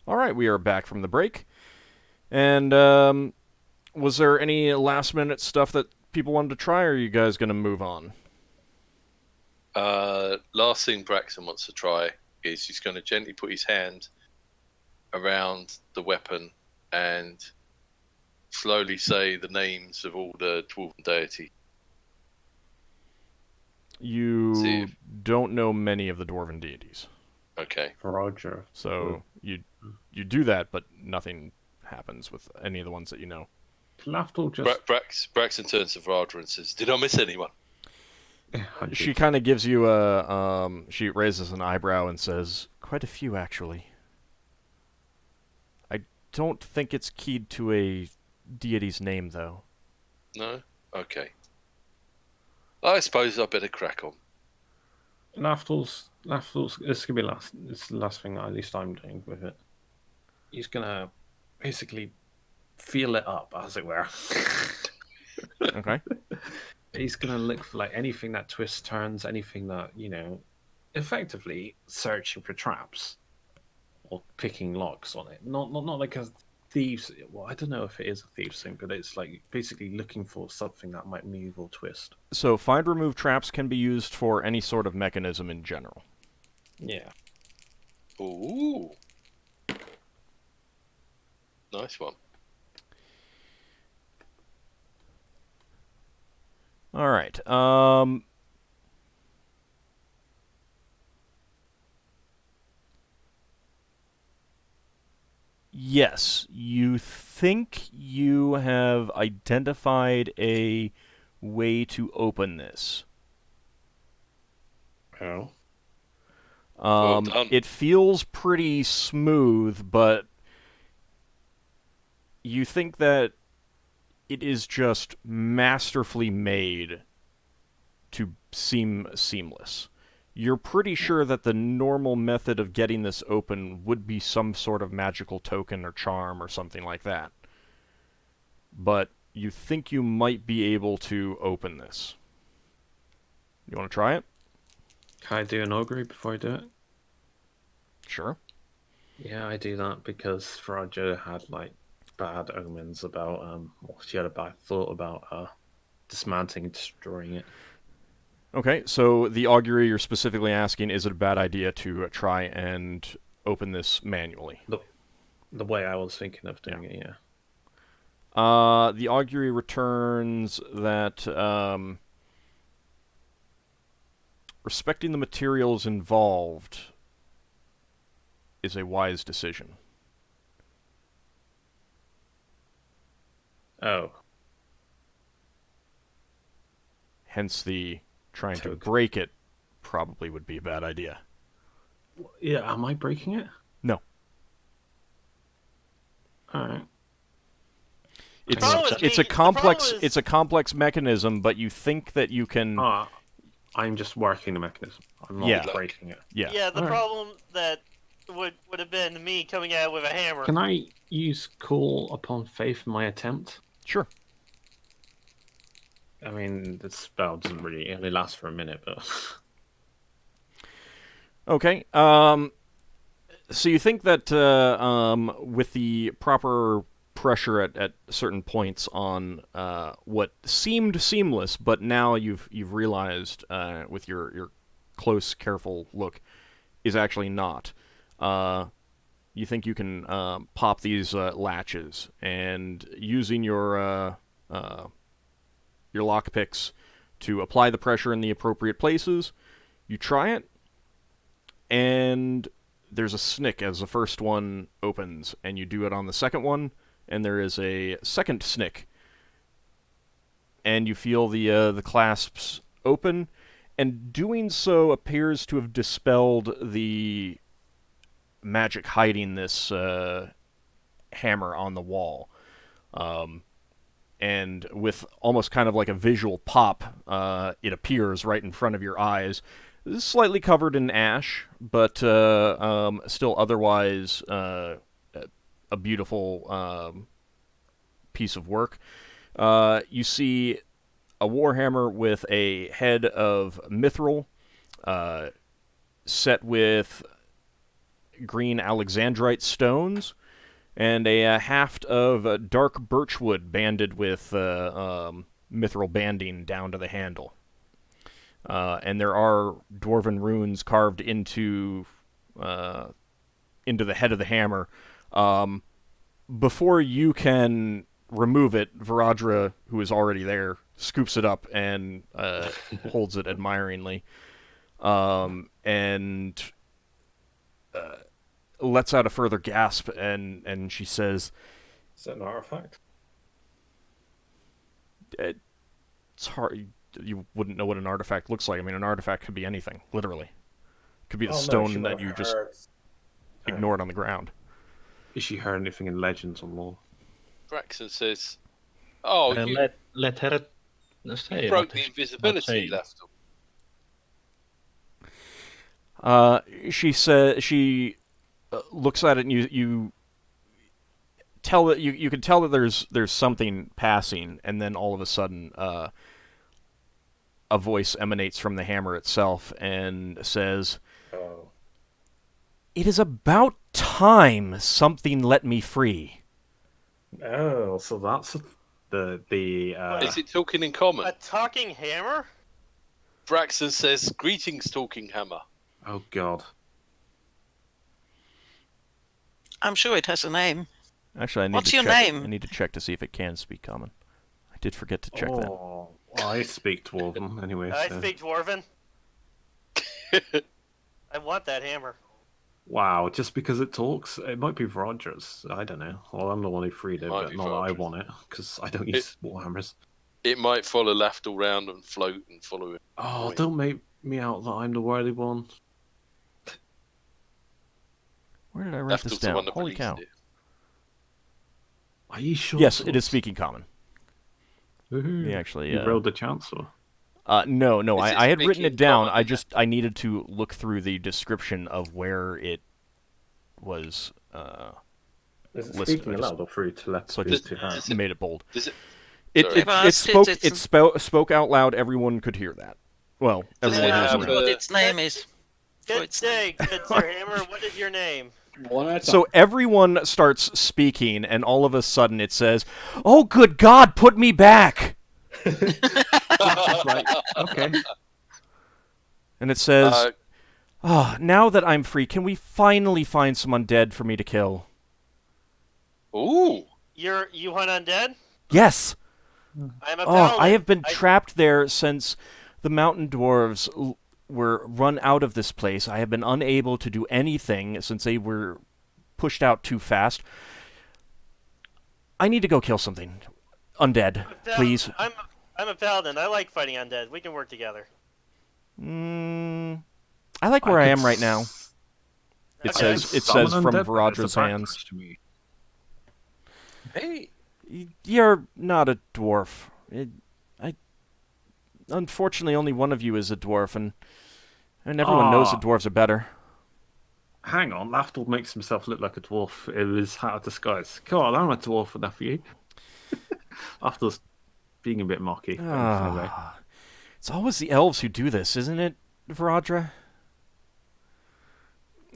All right, we are back from the break. And was there any last-minute stuff that people wanted to try, or are you guys going to move on? Last thing Braxon wants to try is he's going to gently put his hand around the weapon and slowly say the names of all the dwarven deity. You don't know many of the dwarven deities. Okay. Roger. So you do that, but nothing happens with any of the ones that you know. Lafdul just... Braxton turns to Vrada and says, "Did I miss anyone?" She kind of gives you a... she raises an eyebrow and says, "Quite a few, actually. I don't think it's keyed to a deity's name, though." No? Okay. I suppose I better crack on. Lafdul's this could be it's the last thing at least I'm doing with it. He's gonna basically feel it up, as it were. Okay. He's gonna look for like anything that twists, turns, anything that, effectively searching for traps or picking locks on it. Not like a thieves. Well, I don't know if it is a thieves thing, but it's like basically looking for something that might move or twist. So find remove traps can be used for any sort of mechanism in general. Yeah. Ooh. Nice one. All right. Yes, you think you have identified a way to open this. Oh. Well done. It feels pretty smooth, but you think that it is just masterfully made to seem seamless. You're pretty sure that the normal method of getting this open would be some sort of magical token or charm or something like that. But you think you might be able to open this. You want to try it? Can I do an augury before I do it? Sure. Yeah, I do that because Roger had like bad omens about well, she had a bad thought about dismantling and destroying it. Okay, so the augury you're specifically asking, is it a bad idea to try and open this manually? The way I was thinking of doing it, yeah. The augury returns that respecting the materials involved is a wise decision. Oh. Hence the trying to break it probably would be a bad idea. Yeah, am I breaking it? No. Alright. It's a complex mechanism, but you think that you can. I'm just working the mechanism. I'm not breaking it. Yeah. The problem that would have been me coming out with a hammer. Can I use call upon faith in my attempt? Sure. I mean, the spell doesn't really only last for a minute, but okay. So you think that with the proper pressure at certain points on what seemed seamless, but now you've realized with your close, careful look is actually not. You think you can pop these latches, and using your lockpicks to apply the pressure in the appropriate places, you try it, and there's a snick as the first one opens, and you do it on the second one, and there is a second snick, and you feel the clasps open, and doing so appears to have dispelled the magic hiding this hammer on the wall. And with almost kind of like a visual pop, it appears right in front of your eyes. This is slightly covered in ash, but still otherwise a beautiful piece of work. You see a warhammer with a head of mithril, set with green alexandrite stones, and a haft of dark birchwood banded with mithril banding down to the handle. And there are dwarven runes carved into the head of the hammer. Before you can remove it, Varadra, who is already there, scoops it up and holds it admiringly, and lets out a further gasp, and she says, Is that an artifact? it's hard. You wouldn't know what an artifact looks like. I mean, an artifact could be anything, literally. It could be the stone that you just ignored on the ground. Is she heard anything in legends or lore? Braxon says, "Oh, you let her say. broke the invisibility, Lafdul." She looks at it, and you tell that you can tell that there's something passing, and then all of a sudden, a voice emanates from the hammer itself and says, Oh. "It is about time something let me free." Oh, so that's the Is it talking in common? A talking hammer? Braxon says, "Greetings, talking hammer." Oh God. I'm sure it has a name. Actually, I need What's to your check. name? I need to check to see if it can speak common. I did forget to check that. Well, I speak Dwarven anyway. I So. speak Dwarven. I want that hammer. Wow, just because it talks, it might be Roger's. I don't know. Well, I'm the one who freed it, Might but be not that I Roger's. want it because I don't use warhammers. It might follow Lafdul round and float and follow him. Oh, Right. don't make me out that I'm the worthy one. Where did I write this Lafdul's the down? one that Holy released cow! it. Are you sure? Yes, it is speaking common. Woohoo. Yeah, actually, You rolled the chancellor. no, Is it I had written speaking it down. common? I needed to look through the description of where it was. Is it Listen, speaking I just- aloud or through telepathy So I just to her? Does it- made it bold. Does it? It Sorry. it, Well, it spoke it's- spoke out loud. Everyone could hear that. Well, Does it everyone have who's a- aware. What its name is. Good day, good Sir Hammer. What is your name? One at a So everyone starts speaking, and all of a sudden it says, "Oh, good God, put me back!" Like, okay. And it says, Uh, now that I'm free, can we finally find some undead for me to kill?" ooh. You hunt undead? Yes. I'm a Oh, paladin. I have been trapped there since the mountain dwarves were run out of this place. I have been unable to do anything since they were pushed out too fast. I need to go kill something. Undead, please. I'm a paladin. I like fighting undead. We can work together. I like where I could am right now. It Okay. says Summon from undead, but it's Varadra's a hands. backlash to me. Hey. You're not a dwarf. Unfortunately, only one of you is a dwarf, and everyone knows that dwarves are better. Hang on, Lafdul makes himself look like a dwarf in his hat of disguise. Come on, I'm a dwarf enough for you. Lafdul's being a bit mocky. but in a funny way. It's always the elves who do this, isn't it, Varadra?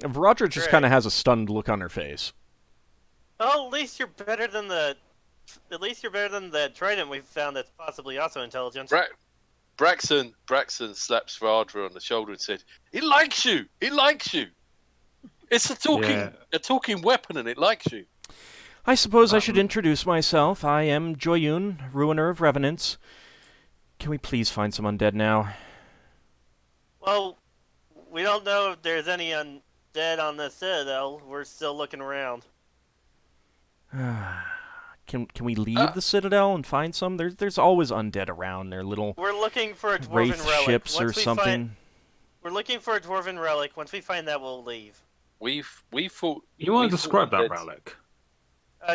Varadra just Right. kind of has a stunned look on her face. Oh, at least you're better than the trident we found that's possibly also intelligent. Braxon slaps Vardra on the shoulder and said, "It likes you. It likes you. It's a talking weapon, and it likes you." I suppose I should introduce myself. I am Joyun, Ruiner of Revenants. Can we please find some undead now? Well, we don't know if there's any undead on the citadel. We're still looking around. Can we leave the Citadel and find some? There's always undead around. They're little We're looking for a dwarven wraith relic. ships or Once we something. we're looking for a dwarven relic. Once we find that, we'll leave. We thought. You want we to describe thought that relic?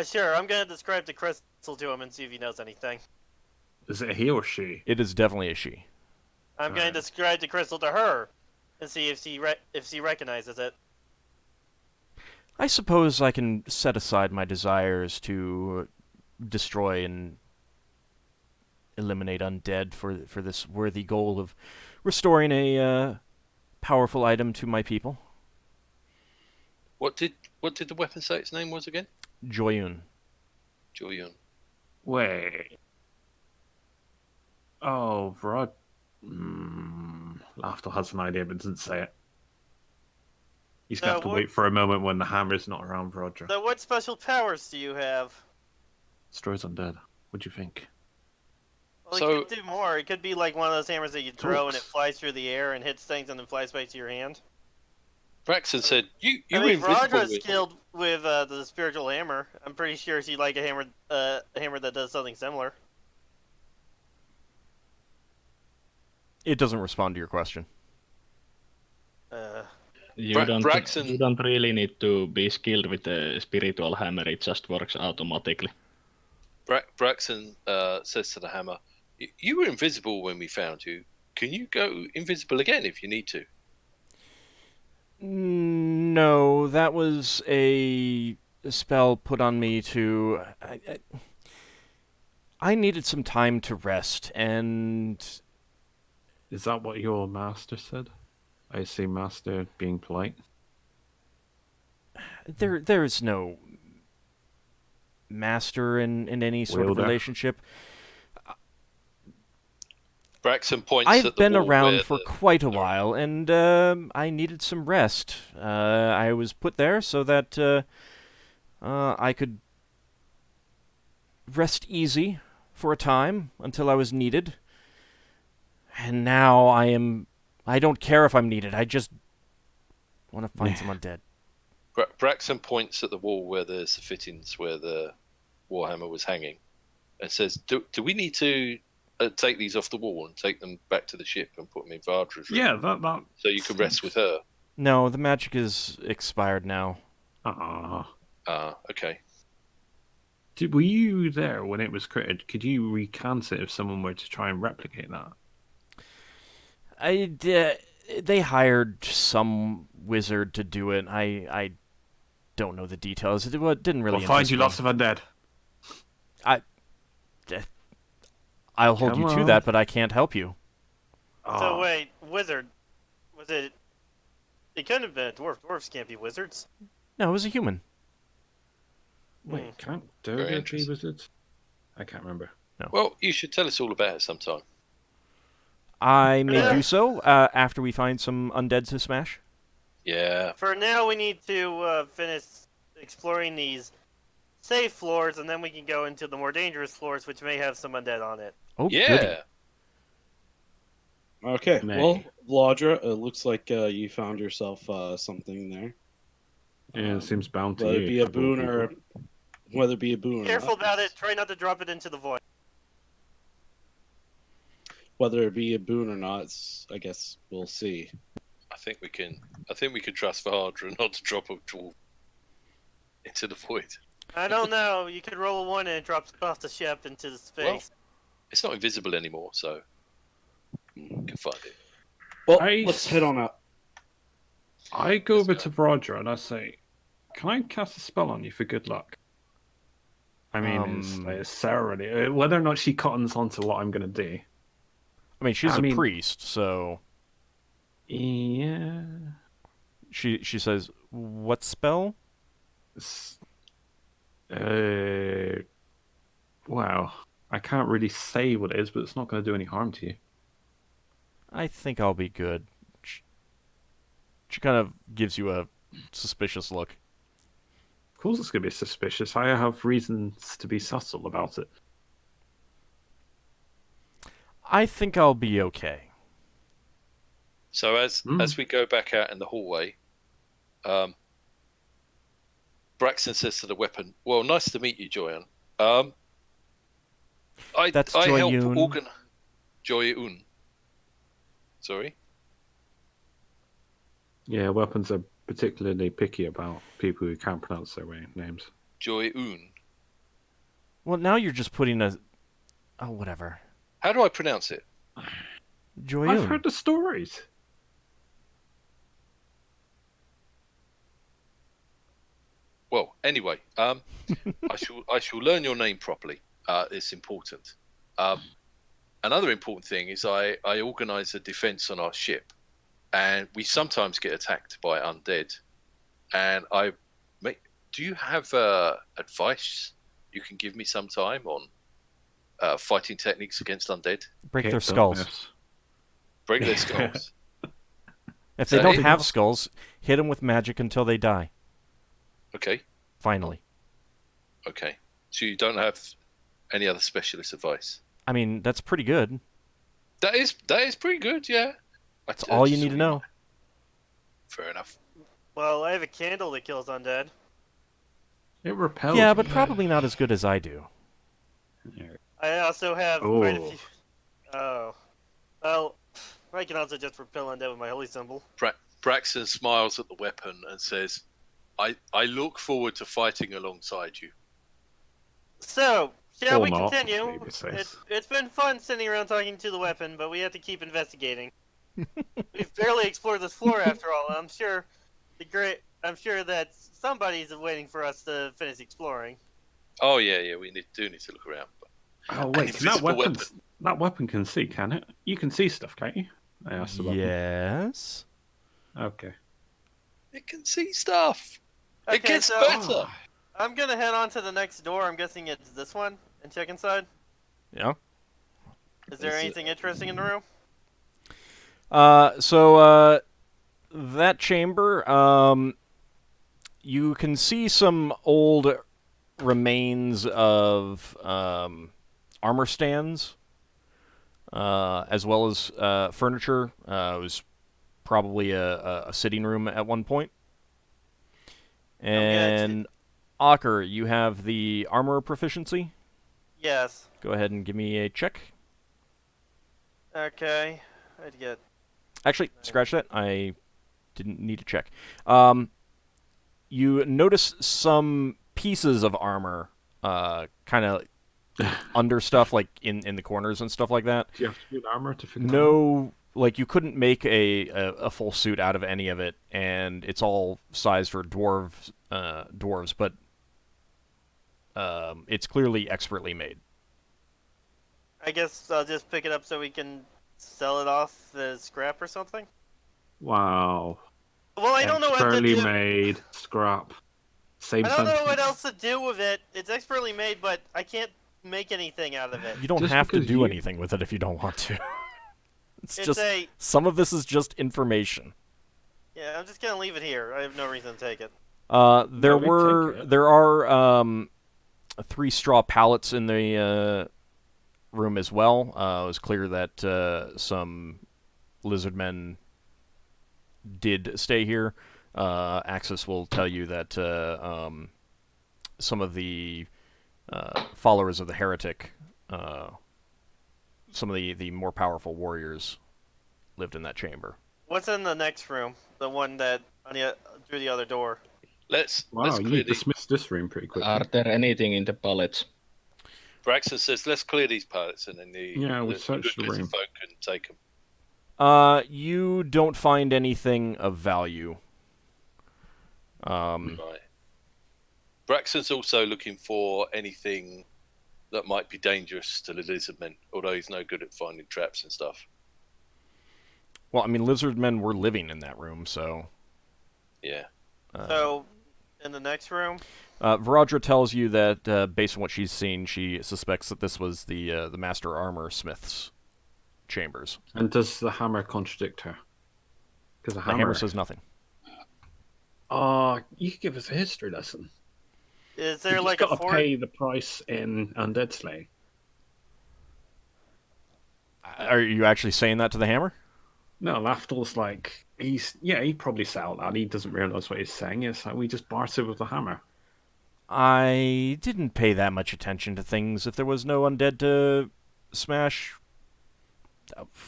Sure. I'm gonna describe the crystal to him and see if he knows anything. Is it a he or she? It is definitely a she. I'm gonna Alright. describe the crystal to her and see if she recognizes it. I suppose I can set aside my desires to destroy and eliminate undead for this worthy goal of restoring a powerful item to my people. What did the weapon say its name was again? Joyun. Joyun. Wait. Oh, Vrod. Lafdul has an idea, but doesn't say it. He's going to have to wait for a moment when the hammer's not around Vrodra. So what special powers do you have? Destroys undead. What do you think? Well, it could do more. It could be like one of those hammers that you throw and it flies through the air and hits things and then flies back to your hand. Braxon said, "You were invisible." Rodra's skilled with the spiritual hammer. I'm pretty sure she'd like a hammer that does something similar. It doesn't respond to your question. You don't really need to be skilled with the spiritual hammer. It just works automatically. Braxon says to the hammer, "You were invisible when we found you. Can you go invisible again if you need to?" No, that was a spell put on me to... I needed some time to rest, and... Is that what your master said? I see master being polite. There is no master in any sort of relationship. Braxon points I've at the been wall around for quite a while, and I needed some rest. I was put there so that I could rest easy for a time until I was needed. And now I don't care if I'm needed. I just want to find some undead. Braxon points at the wall where there's the fittings where the warhammer was hanging, and says, "Do we need to take these off the wall and take them back to the ship and put them in Vardra's room?" Yeah, that. So you can rest with her. No, the magic is expired now. Okay. Were you there when it was created? Could you recant it if someone were to try and replicate that? They hired some wizard to do it. I don't know the details. It didn't really. We'll find you lots of undead. I'll hold you to that, but I can't help you. So wait, wizard? Was it? It couldn't have been a dwarf. Dwarves can't be wizards. No, it was a human. Wait, can't Durga be wizards? I can't remember. No. Well, you should tell us all about it sometime. I may do so after we find some undead to smash. Yeah. For now, we need to finish exploring these safe floors, and then we can go into the more dangerous floors, which may have some undead on it. Oh, yeah. Goody. Okay. Well, Vladra, it looks like you found yourself something there. Yeah, it seems bound to whether you. it be a boon or whether it be a boon. Careful or not. about it. Try not to drop it into the void. Whether it be a boon or not, I guess we'll see. I think we can trust Vardra not to drop a tool into the void. I don't know. You could roll a 1 and it drops off the ship into the space. Well, it's not invisible anymore, so we can find it. Well, let's head on up. I go over to Vrodra and I say, "Can I cast a spell on you for good luck?" I mean, it's ceremony. Whether or not she cottons onto what I'm going to do. I mean, she's a priest, so... Yeah... She says, "What spell?" Wow. I can't really say what it is, but it's not going to do any harm to you. I think I'll be good. She kind of gives you a suspicious look. Of course it's going to be suspicious. I have reasons to be subtle about it. I think I'll be okay. So as we go back out in the hallway, Braxon says to the weapon, "Well, nice to meet you, Joyan. That's I help Joyun. Joyun. Sorry? Yeah, weapons are particularly picky about people who can't pronounce their names. Joyun. Well, now you're just putting a... Oh, whatever. How do I pronounce it? Joyun. I've heard the stories. Well, anyway, I shall learn your name properly. It's important. Another important thing is I organise a defence on our ship, and we sometimes get attacked by undead. and do you have advice you can give me sometime on fighting techniques against undead? Break their Hit skulls. bonus. Break their skulls. If they So don't hit have them. skulls, hit them with magic until they die. Okay. Finally. Okay. So you don't have any other specialist advice? I mean, that's pretty good. That is pretty good, yeah. That's all you need to know. Fair enough. Well, I have a candle that kills undead. It repels. Yeah, but them. probably not as good as I do. I also have quite a Oh. few. Oh. Well, I can also just repel undead with my holy symbol. Braxon smiles at the weapon and says, I look forward to fighting alongside you. So, shall Or we not, continue? maybe it says. It's been fun sitting around talking to the weapon, but we have to keep investigating. We've barely explored this floor after all. I'm sure that somebody's waiting for us to finish exploring. Oh, yeah, we do need to look around. But Oh wait, An can that invisible weapon can see, can it? You can see stuff, can't you? I asked the weapon. Yes. Okay. it can see stuff. It Okay, gets so- better. I'm gonna head on to the next door. I'm guessing it's this one, and check inside. Yeah. Is there Is it- anything interesting in the room? So that chamber, you can see some old remains of armor stands, as well as furniture. It was probably a sitting room at one point. And Ockar, you have the armor proficiency. Yes. Go ahead and give me a check. Okay. I'd get. Actually, scratch that. I didn't need to check. You notice some pieces of armor, kind of under stuff, like in the corners and stuff like that. Do you have to do armor to figure that out? No, like you couldn't make a full suit out of any of it, and it's all sized for dwarves, but it's clearly expertly made. I guess I'll just pick it up so we can sell it off as scrap or something. Wow. Well, I don't know what to Expertly do. made scrap. Same I don't know sentence. what else to do with it. It's expertly made, but I can't make anything out of it. You don't Just have to because do you- anything with it if you don't want to. It's It's just a. some of this is just information. Yeah, I'm just gonna leave it here. I have no reason to take it. There we take it. there are 3 straw pallets in the room as well. It was clear that some lizard men did stay here. Axis will tell you that some of the followers of the heretic, some of the more powerful warriors, lived in that chamber. What's in the next room? The one that through the other door. Let's Wow, you clear these. dismissed this room pretty quickly. Are there anything in the pallets? Braxton says, let's clear these pallets, and then Yeah, we searched the good room. folk can take them. You don't find anything of value. Right. Braxton's also looking for anything that might be dangerous to the lizard men, although he's no good at finding traps and stuff. Well, I mean, lizard men were living in that room, so... Yeah. So, in the next room. Varadra tells you that, based on what she's seen, she suspects that this was the Master Armor Smith's chambers. And does the hammer contradict her? Because The hammer says nothing. Oh, you could give us a history lesson. Is there You like just a got to fort? pay the price in Undead Slay. Are you actually saying that to the hammer? No, Lafdul's like he probably sell that. He doesn't realize what he's saying. It's like we just barter with the hammer. I didn't pay that much attention to things. If there was no undead to smash...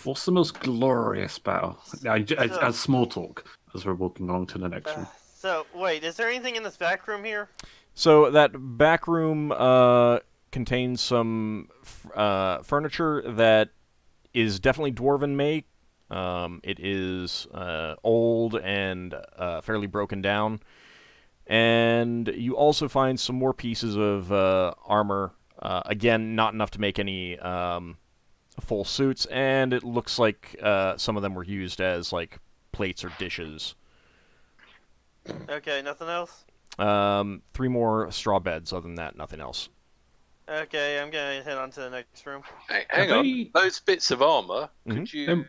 What's the most glorious battle? As small talk as we're walking along to the next room. So, wait, is there anything in this back room here? So that back room contains some furniture that is definitely dwarven make. It is old and fairly broken down. And you also find some more pieces of armor. Again, not enough to make any full suits, and it looks like some of them were used as like plates or dishes. Okay, nothing else? 3 more straw beds. Other than that, nothing else. Okay, I'm gonna head on to the next room. Hang on. Those bits of armor, Mhm.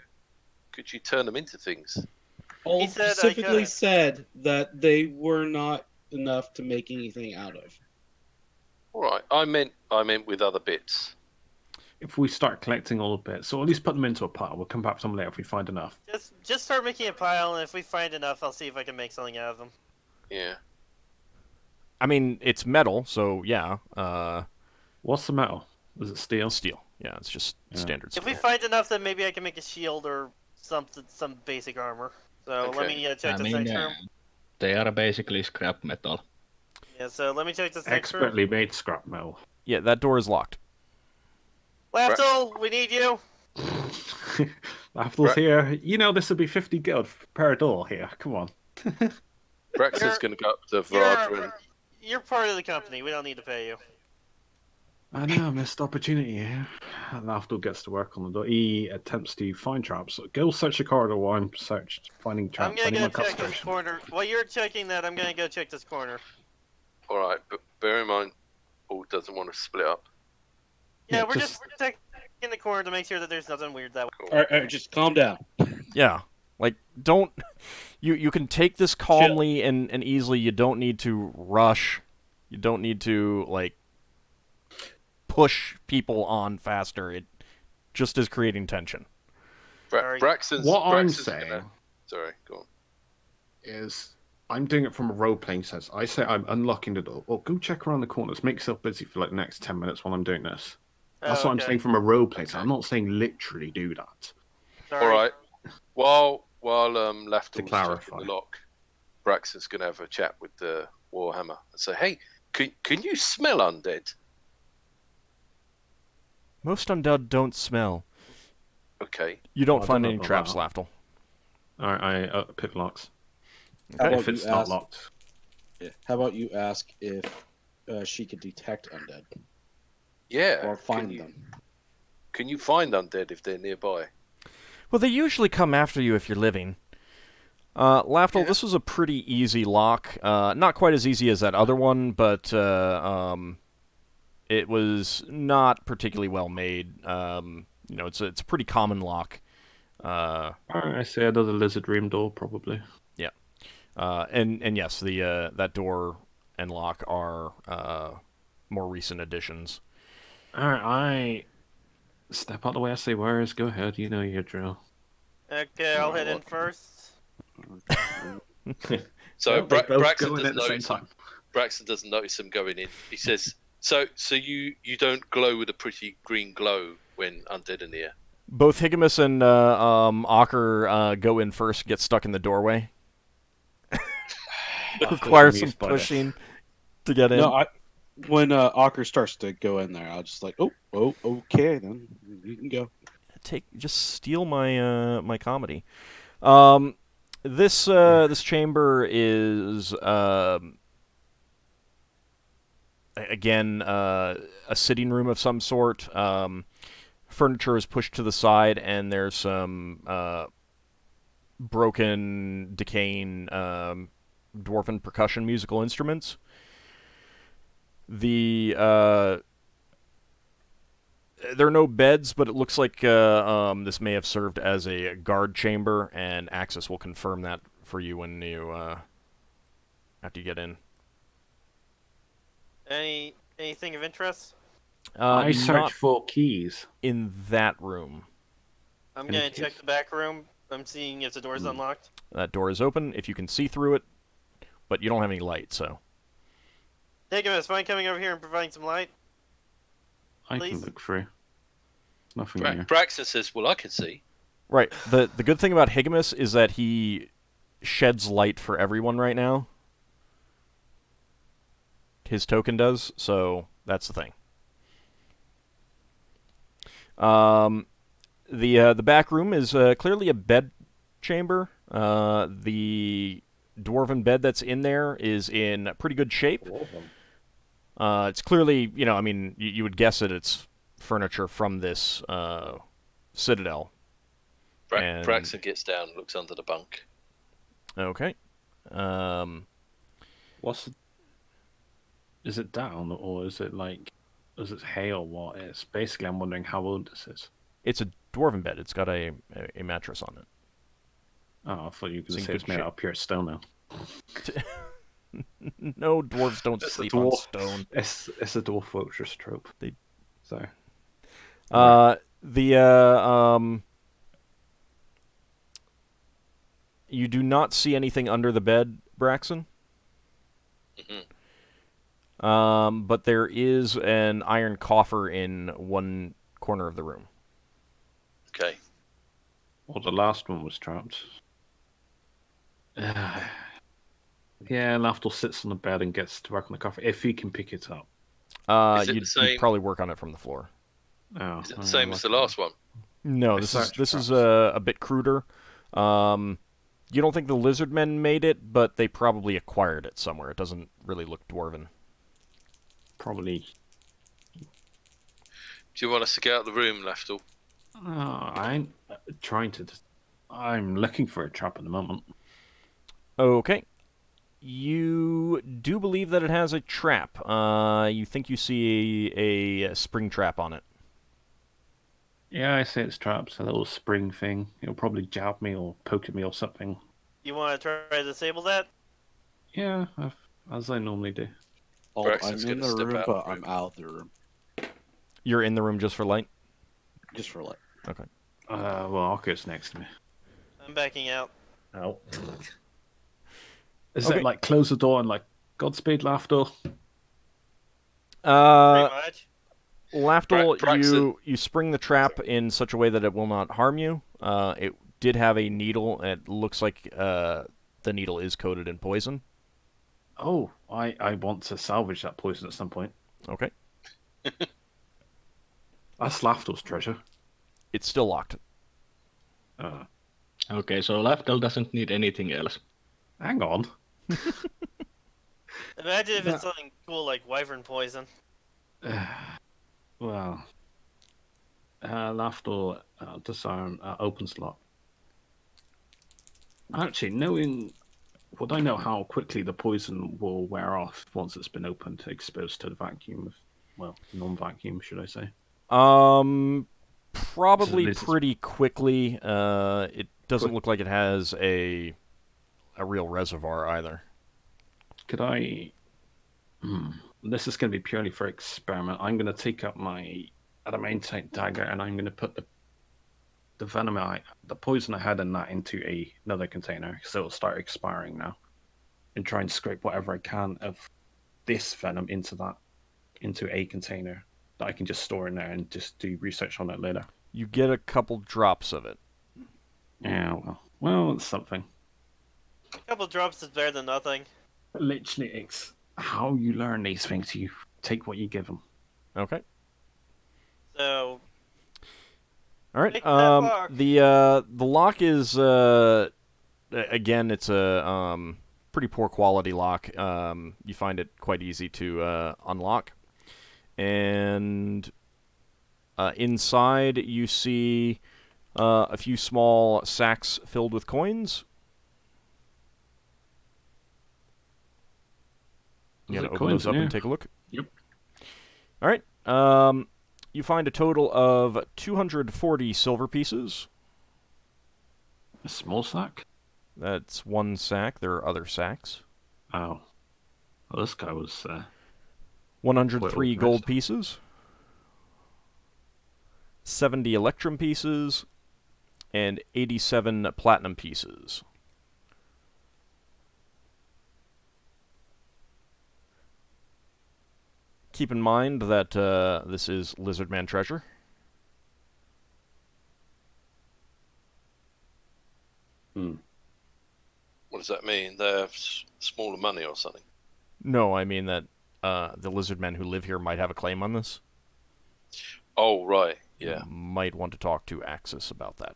could you turn them into things? Old said I specifically couldn't. said that they were not enough to make anything out of. All right. I meant with other bits. If we start collecting all the bits, so at least put them into a pile. We'll come back to them later if we find enough. Just start making a pile, and if we find enough, I'll see if I can make something out of them. Yeah. I mean, it's metal, so yeah. What's the metal? Is it steel? Steel. Yeah, it's just standard If steel. we find enough, then maybe I can make a shield or something, some basic armor. So Okay. let me check this next room. They are basically scrap metal. Yeah, so let me check this next room. Expertly made scrap metal. Yeah, that door is locked. Lafdul, we need you. Lafdul's here. You know this would be 50 gold per door here. Come on. Braxon's going to go up to Varadra and... You're part of the company. We don't need to pay you. I know, missed opportunity here. Lafdul gets to work on the door. He attempts to find traps. Go search the corridor while I'm finding traps. I'm gonna go check this corner. While you're checking that, I'm gonna go check this corner. All right, but bear in mind, doesn't want to split up. Yeah, we're just checking the corner to make sure that there's nothing weird that way. Cool. All right, just calm down. Yeah, like don't you can take this calmly and easily. You don't need to rush. You don't need to like push people on faster. It just is creating tension. Braxton's I'm saying Sorry, go on. is I'm doing it from a role-playing sense. I say I'm unlocking the door. Well, go check around the corners. Make yourself busy for like the next 10 minutes while I'm doing this. That's what I'm saying from a role-playing sense. I'm not saying literally do that. Sorry. All right. While Lafdul's clarify. checking the lock, Braxton's going to have a chat with the Warhammer and say, "Hey, can you smell undead?" Most undead don't smell. Okay. You don't I find don't any know traps, about Lafdul. Alright, I pick locks. How about If it's you not ask- locked. Yeah. How about you ask if she could detect undead Yeah. or find them? Can you find undead if they're nearby? Well, they usually come after you if you're living. Lafdul, this was a pretty easy lock. Not quite as easy as that other one, but it was not particularly well made. It's a pretty common lock. I say another lizard room door, probably. Yeah. And yes, the that door and lock are more recent additions. Alright, I step out the way I say where's. Go ahead, you know your drill. Okay, I'll head in first. So Well, they both Braxton go in doesn't at the same notice time. Braxton doesn't notice him going in. He says, "So you don't glow with a pretty green glow when undead are near." Both Higgimus and Ockar go in first, get stuck in the doorway. Requires some pushing to get in. No, when Ockar starts to go in there, I'll just like, oh, okay, then you can go. Just steal my my comedy. This chamber is again a sitting room of some sort. Furniture is pushed to the side, and there's some broken, decaying dwarven percussion musical instruments. There are no beds, but it looks like this may have served as a guard chamber, and Axis will confirm that for you when you after you get in. Anything of interest? I search not for keys. in that room. I'm Any gonna keys? check the back room. I'm seeing if the door's unlocked. That door is open if you can see through it, but you don't have any light, so. Higgimus, mind coming over here and providing some light? I Please? can look through. Nothing here. Braxton says, "Well, I can see." Right. The good thing about Higgimus is that he sheds light for everyone right now. His token does, so that's the thing. The back room is clearly a bed chamber. The dwarven bed that's in there is in pretty good shape. It's clearly, you would guess that it's furniture from this citadel. Braxton gets down, looks under the bunk. Okay. Is it down or is it hay or what? It's basically I'm wondering how old this is. It's a dwarven bed. It's got a mattress on it. Oh, I thought you were going It's to in say it's good made shape. out of pure stone now. No, dwarves don't It's a sleep on dwarf. stone. It's a dwarf fortress trope. They- So. You do not see anything under the bed, Braxon. But there is an iron coffer in one corner of the room. Okay. Well, the last one was trapped. Yeah, Lafdul sits on the bed and gets to work on the coffer if he can pick it up. Is it You'd the same? probably work on it from the floor. Oh, Is it the same as the last one? No, It's this is traps. a bit cruder. You don't think the lizard men made it, but they probably acquired it somewhere. It doesn't really look dwarven. Probably. Do you want us to get out of the room, Lafdul? I'm trying to. I'm looking for a trap at the moment. Okay. You do believe that it has a trap. You think you see a spring trap on it. Yeah, I say it's traps. A little spring thing. It'll probably jab me or poke at me or something. You want to try to disable that? Yeah, as I normally do. Braxton's I'm in gonna the step room, out but of the room. I'm out of the room. You're in the room just for light? Just for like. Okay. Well, Ockar's next to me. I'm backing out. Oh. Is Okay. it like close the door and like Godspeed, Lafdul? Pretty much. Lafdul, Braxton. you spring the trap in such a way that it will not harm you. It did have a needle. It looks like the needle is coated in poison. Oh, I want to salvage that poison at some point. Okay. That's Lafdul's treasure. It's still locked. Okay, so Lafdul doesn't need anything else. Hang on. Imagine if it's something cool like wyvern poison. Well, Lafdul disarm opens lock. Actually, would I know how quickly the poison will wear off once it's been opened, exposed to the vacuum? Non-vacuum, should I say? Probably pretty quickly. It doesn't look like it has a real reservoir either. Could I? This is going to be purely for experiment. I'm going to take up my adamantite dagger and I'm going to put the venom, the poison I had in that into another container, so it'll start expiring now, and try and scrape whatever I can of this venom into a container that I can just store in there and just do research on it later. You get a couple drops of it. Yeah, well, it's something. A couple drops is better than nothing. Literally, it's how you learn these things. You take what you give them. Okay. So, All right. Take that lock. The lock is again, it's a pretty poor quality lock. You find it quite easy to unlock, and inside you see a few small sacks filled with coins. You gotta open those up and take a look. Yep. All right. You find a total of 240 silver pieces. A small sack? That's one sack. There are other sacks. Oh. Well, this guy was... 103 quite gold organized. pieces. 70 electrum pieces. And 87 platinum pieces. Keep in mind that this is Lizardman treasure. What does that mean? They have smaller money or something? No, I mean that the Lizardmen who live here might have a claim on this. Oh, right. Yeah. You might want to talk to Axis about that.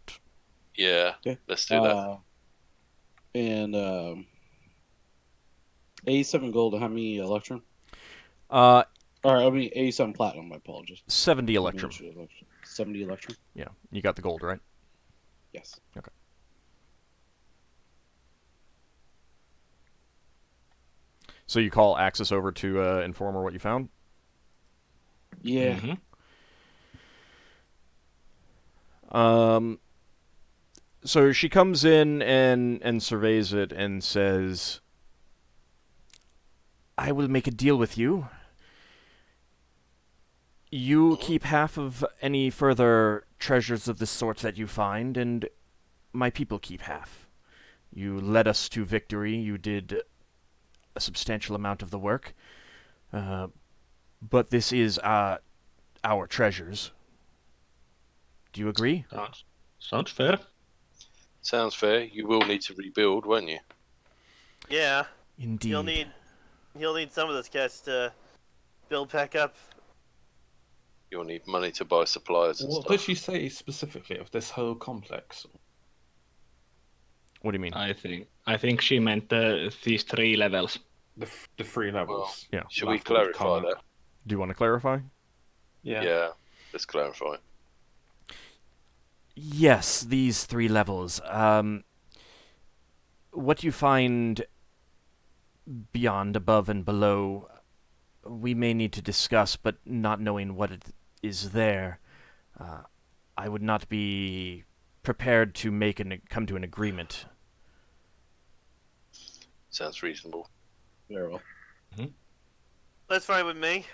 Yeah. Okay. Let's do that. And 87 gold. How many electrum? Uh, Or I mean 87 platinum. My apologies. 70 electrum. 70 electrum. Yeah, you got the gold, right? Yes. Okay. So you call Axis over to inform her what you found? Yeah. Mm-hmm. So she comes in and surveys it and says, I will make a deal with you. You keep half of any further treasures of this sort that you find, and my people keep half. You led us to victory. You did a substantial amount of the work. But this is our treasures. Do you agree? Sounds fair. Sounds fair. You will need to rebuild, won't you? Yeah. Indeed. He'll need some of this cash to build back up. You'll need money to buy supplies and What stuff. did she say specifically of this whole complex? What do you mean? I think she meant these 3 levels. The 3 levels. Yeah. Should we Lafdul, clarify Connor. that? Do you want to clarify? Yeah, let's clarify. Yes, these 3 levels. What you find beyond, above, and below, we may need to discuss, but not knowing what it is there, I would not be prepared to come to an agreement. Sounds reasonable. Very well. That's fine with me.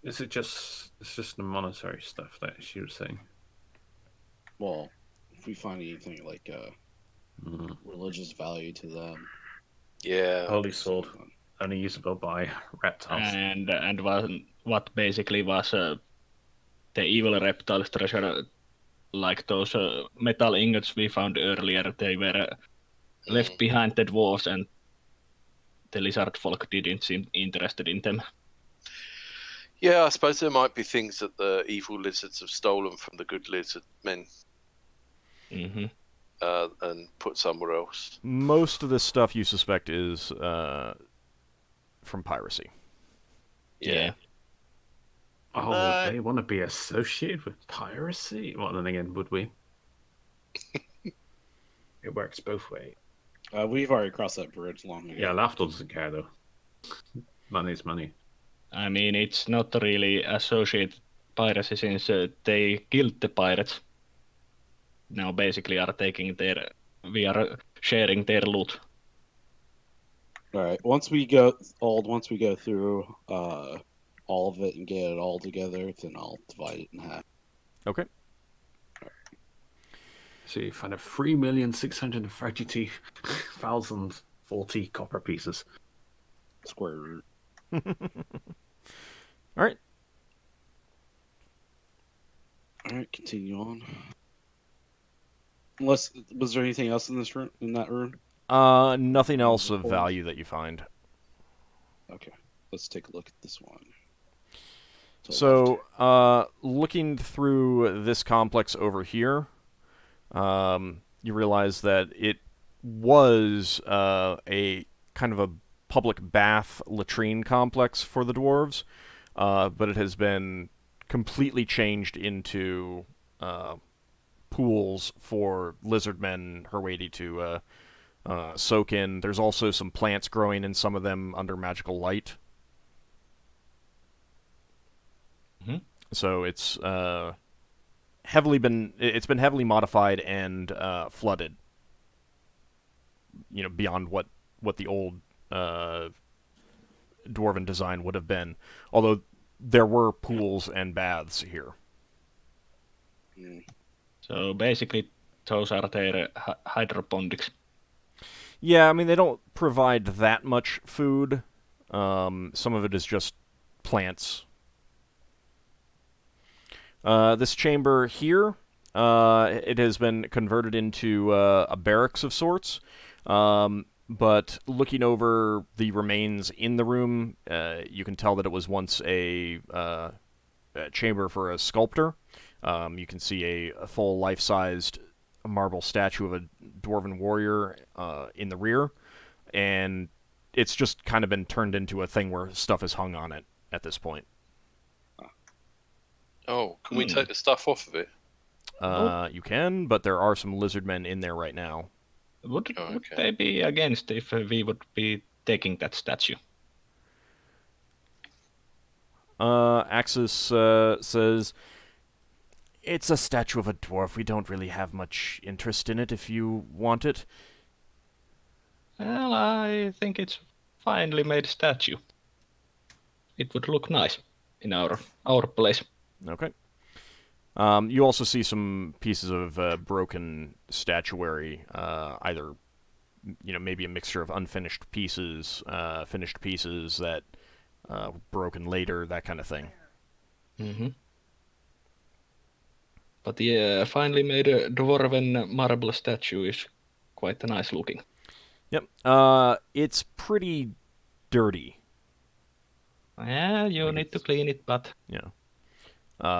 It's just the monetary stuff that she was saying. Well, if we find anything like religious value to them, Yeah. Holy sword, only usable by reptiles. And what basically was the evil reptiles treasure, like those metal ingots we found earlier, they were left behind the dwarves, and the lizard folk didn't seem interested in them. Yeah, I suppose there might be things that the evil lizards have stolen from the good lizard men Mm-hmm. and put somewhere else. Most of this stuff you suspect is from piracy. Yeah. Oh, they want to be associated with piracy? Well, then again, would we? It works both ways. we've already crossed that bridge long ago. Yeah, Lafdul doesn't care, though. Money's money. I mean, it's not really associated piracy since they killed the pirates. Now basically we are sharing their loot. All right. Once we go through all of it and get it all together, then I'll divide it in half. Okay. So you find 3,632,040 copper pieces. Square root. All right. All right. Continue on. Unless, was there anything else in that room? Nothing else of value that you find. Okay. Let's take a look at this one. So, looking through this complex over here, you realize that it was a kind of a public bath latrine complex for the dwarves, but it has been completely changed into pools for lizardmen Herwady to soak in. There's also some plants growing in some of them under magical light. Mm-hmm. So it's been heavily modified and flooded. You know, beyond what the old dwarven design would have been. Although there were pools and baths here. So basically, those are their hydroponics. Yeah, I mean, they don't provide that much food. Some of it is just plants. This chamber here, it has been converted into a barracks of sorts. But looking over the remains in the room, you can tell that it was once a chamber for a sculptor. You can see a full life-sized marble statue of a dwarven warrior in the rear, and it's just kind of been turned into a thing where stuff is hung on it at this point. Oh, can we take the stuff off of it? You can, but there are some lizard men in there right now. Would okay. they be against if we would be taking that statue. Axis says, "It's a statue of a dwarf. We don't really have much interest in it if you want it." Well, I think it's finely made statue. It would look nice in our place. Okay. You also see some pieces of broken statuary, either maybe a mixture of unfinished pieces, finished pieces that broken later, that kind of thing. Mm-hmm. But the finely made dwarven marble statue is quite nice looking. Yep. It's pretty dirty. Yeah, you need to clean it, but... Yeah.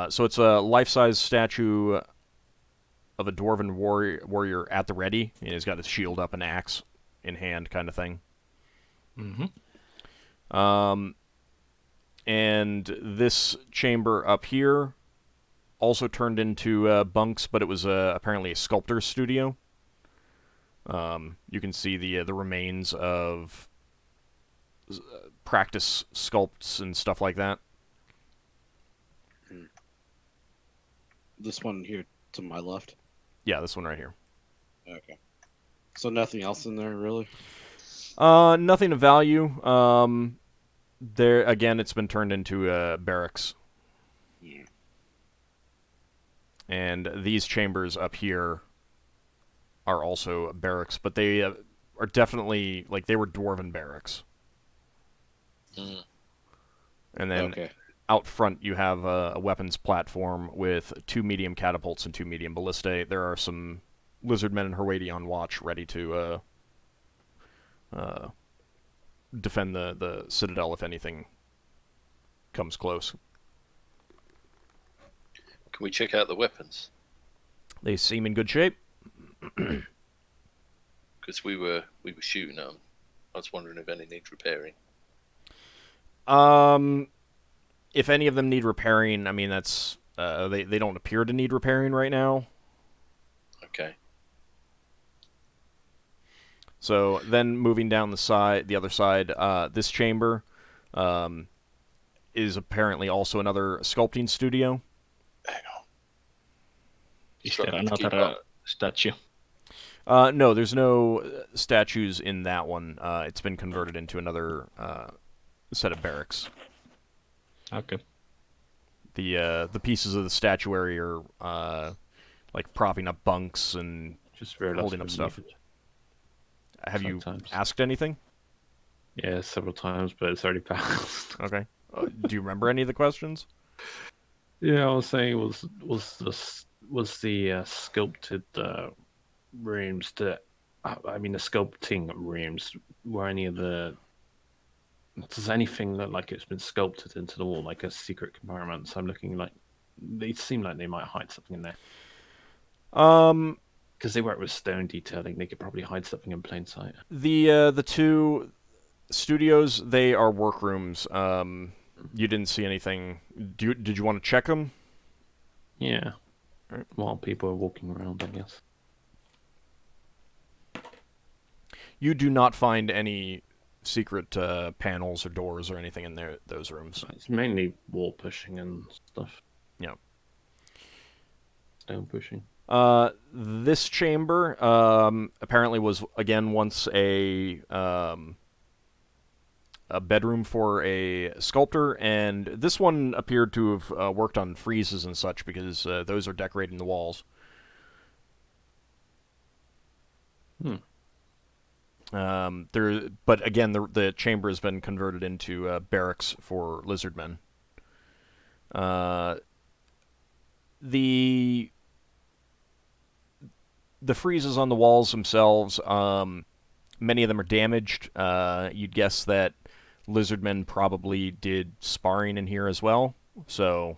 So it's a life-size statue of a dwarven warrior at the ready. He's got his shield up and axe in hand, kind of thing. Mm-hmm. And this chamber up here also turned into bunks, but it was apparently a sculptor's studio. You can see the remains of practice sculpts and stuff like that. This one here to my left. Yeah, this one right here. Okay. So nothing else in there, really? Nothing of value. There again, it's been turned into barracks. Yeah. And these chambers up here are also barracks, but they are definitely, like, they were dwarven barracks. Mm. And then out front you have a weapons platform with 2 medium catapults and 2 medium ballistae. There are some lizardmen and Herwadi on watch, ready to defend the citadel if anything comes close. Can we check out the weapons? They seem in good shape. Because we were shooting them. I was wondering if any need repairing. If any of them need repairing, I mean, that's they don't appear to need repairing right now. Okay. So then moving down the other side, this chamber is apparently also another sculpting studio. Hang on. Is there another statue? No, there's no statues in that one. It's been converted into another set of barracks. Okay. The pieces of the statuary are like propping up bunks and Just realized holding up stuff. Have you Sometimes. asked anything? Yeah, several times, but it's already passed. Okay. Do you remember any of the questions? Yeah, I was saying was the sculpted rooms that the sculpting rooms, were any of the, does anything look like it's been sculpted into the wall, like a secret compartment? So I'm looking like they seem like they might hide something in there. Because they work with stone detailing, they could probably hide something in plain sight. The 2 studios, they are workrooms. You didn't see anything. Did you want to check them? Yeah. Right. While people are walking around, I guess. You do not find any secret panels or doors or anything in those rooms. It's mainly wall pushing and stuff. Yeah. Stone pushing. This chamber apparently was again once a bedroom for a sculptor, and this one appeared to have worked on friezes and such because those are decorating the walls. But again, the chamber has been converted into barracks for lizardmen. The friezes on the walls themselves, many of them are damaged. You'd guess that lizardmen probably did sparring in here as well. So,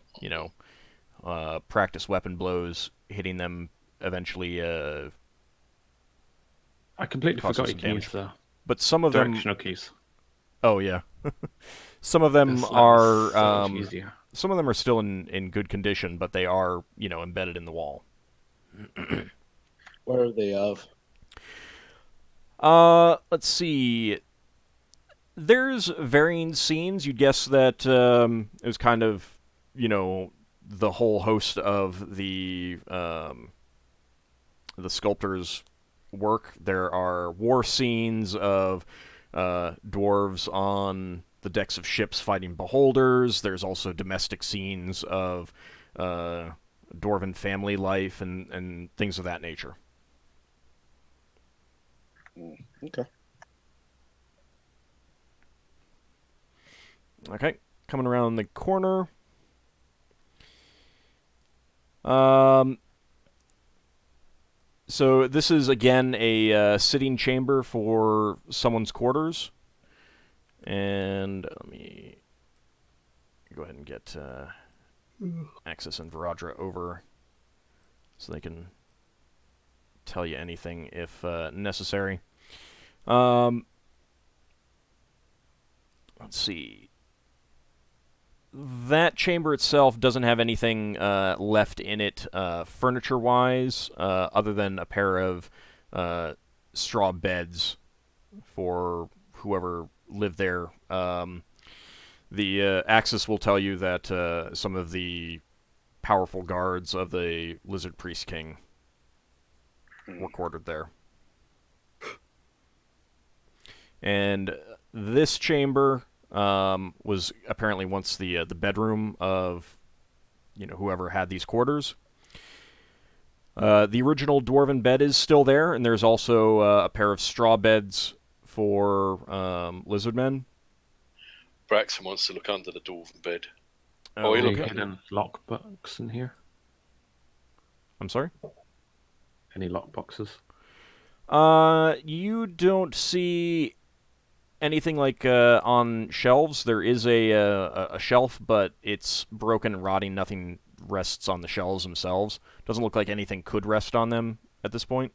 practice weapon blows, hitting them eventually. I completely Causes forgot some you can use damage. the But some of them, directional keys. oh yeah, some of them It's like are so much easier. some of them are still in good condition, but they are embedded in the wall. What are they of? Let's see. There's varying scenes. You'd guess that it was kind of, the whole host of the sculptor's work. There are war scenes of dwarves on the decks of ships fighting beholders. There's also domestic scenes of dwarven family life and things of that nature. Okay. Okay, coming around the corner. So this is, again, a sitting chamber for someone's quarters. And let me go ahead and get Axis and Viradra over so they can tell you anything if necessary. Let's see. That chamber itself doesn't have anything left in it furniture-wise, other than a pair of straw beds for whoever lived there. The Axis will tell you that some of the powerful guards of the Lizard Priest King were quartered there. And this chamber was apparently once the bedroom of whoever had these quarters. The original dwarven bed is still there, and there's also a pair of straw beds for lizardmen. Braxon wants to look under the dwarven bed. Oh, you you look hidden lockbox in here? I'm sorry? Any lockboxes? You don't see anything like on shelves. There is a shelf, but it's broken and rotting. Nothing rests on the shelves themselves. Doesn't look like anything could rest on them at this point.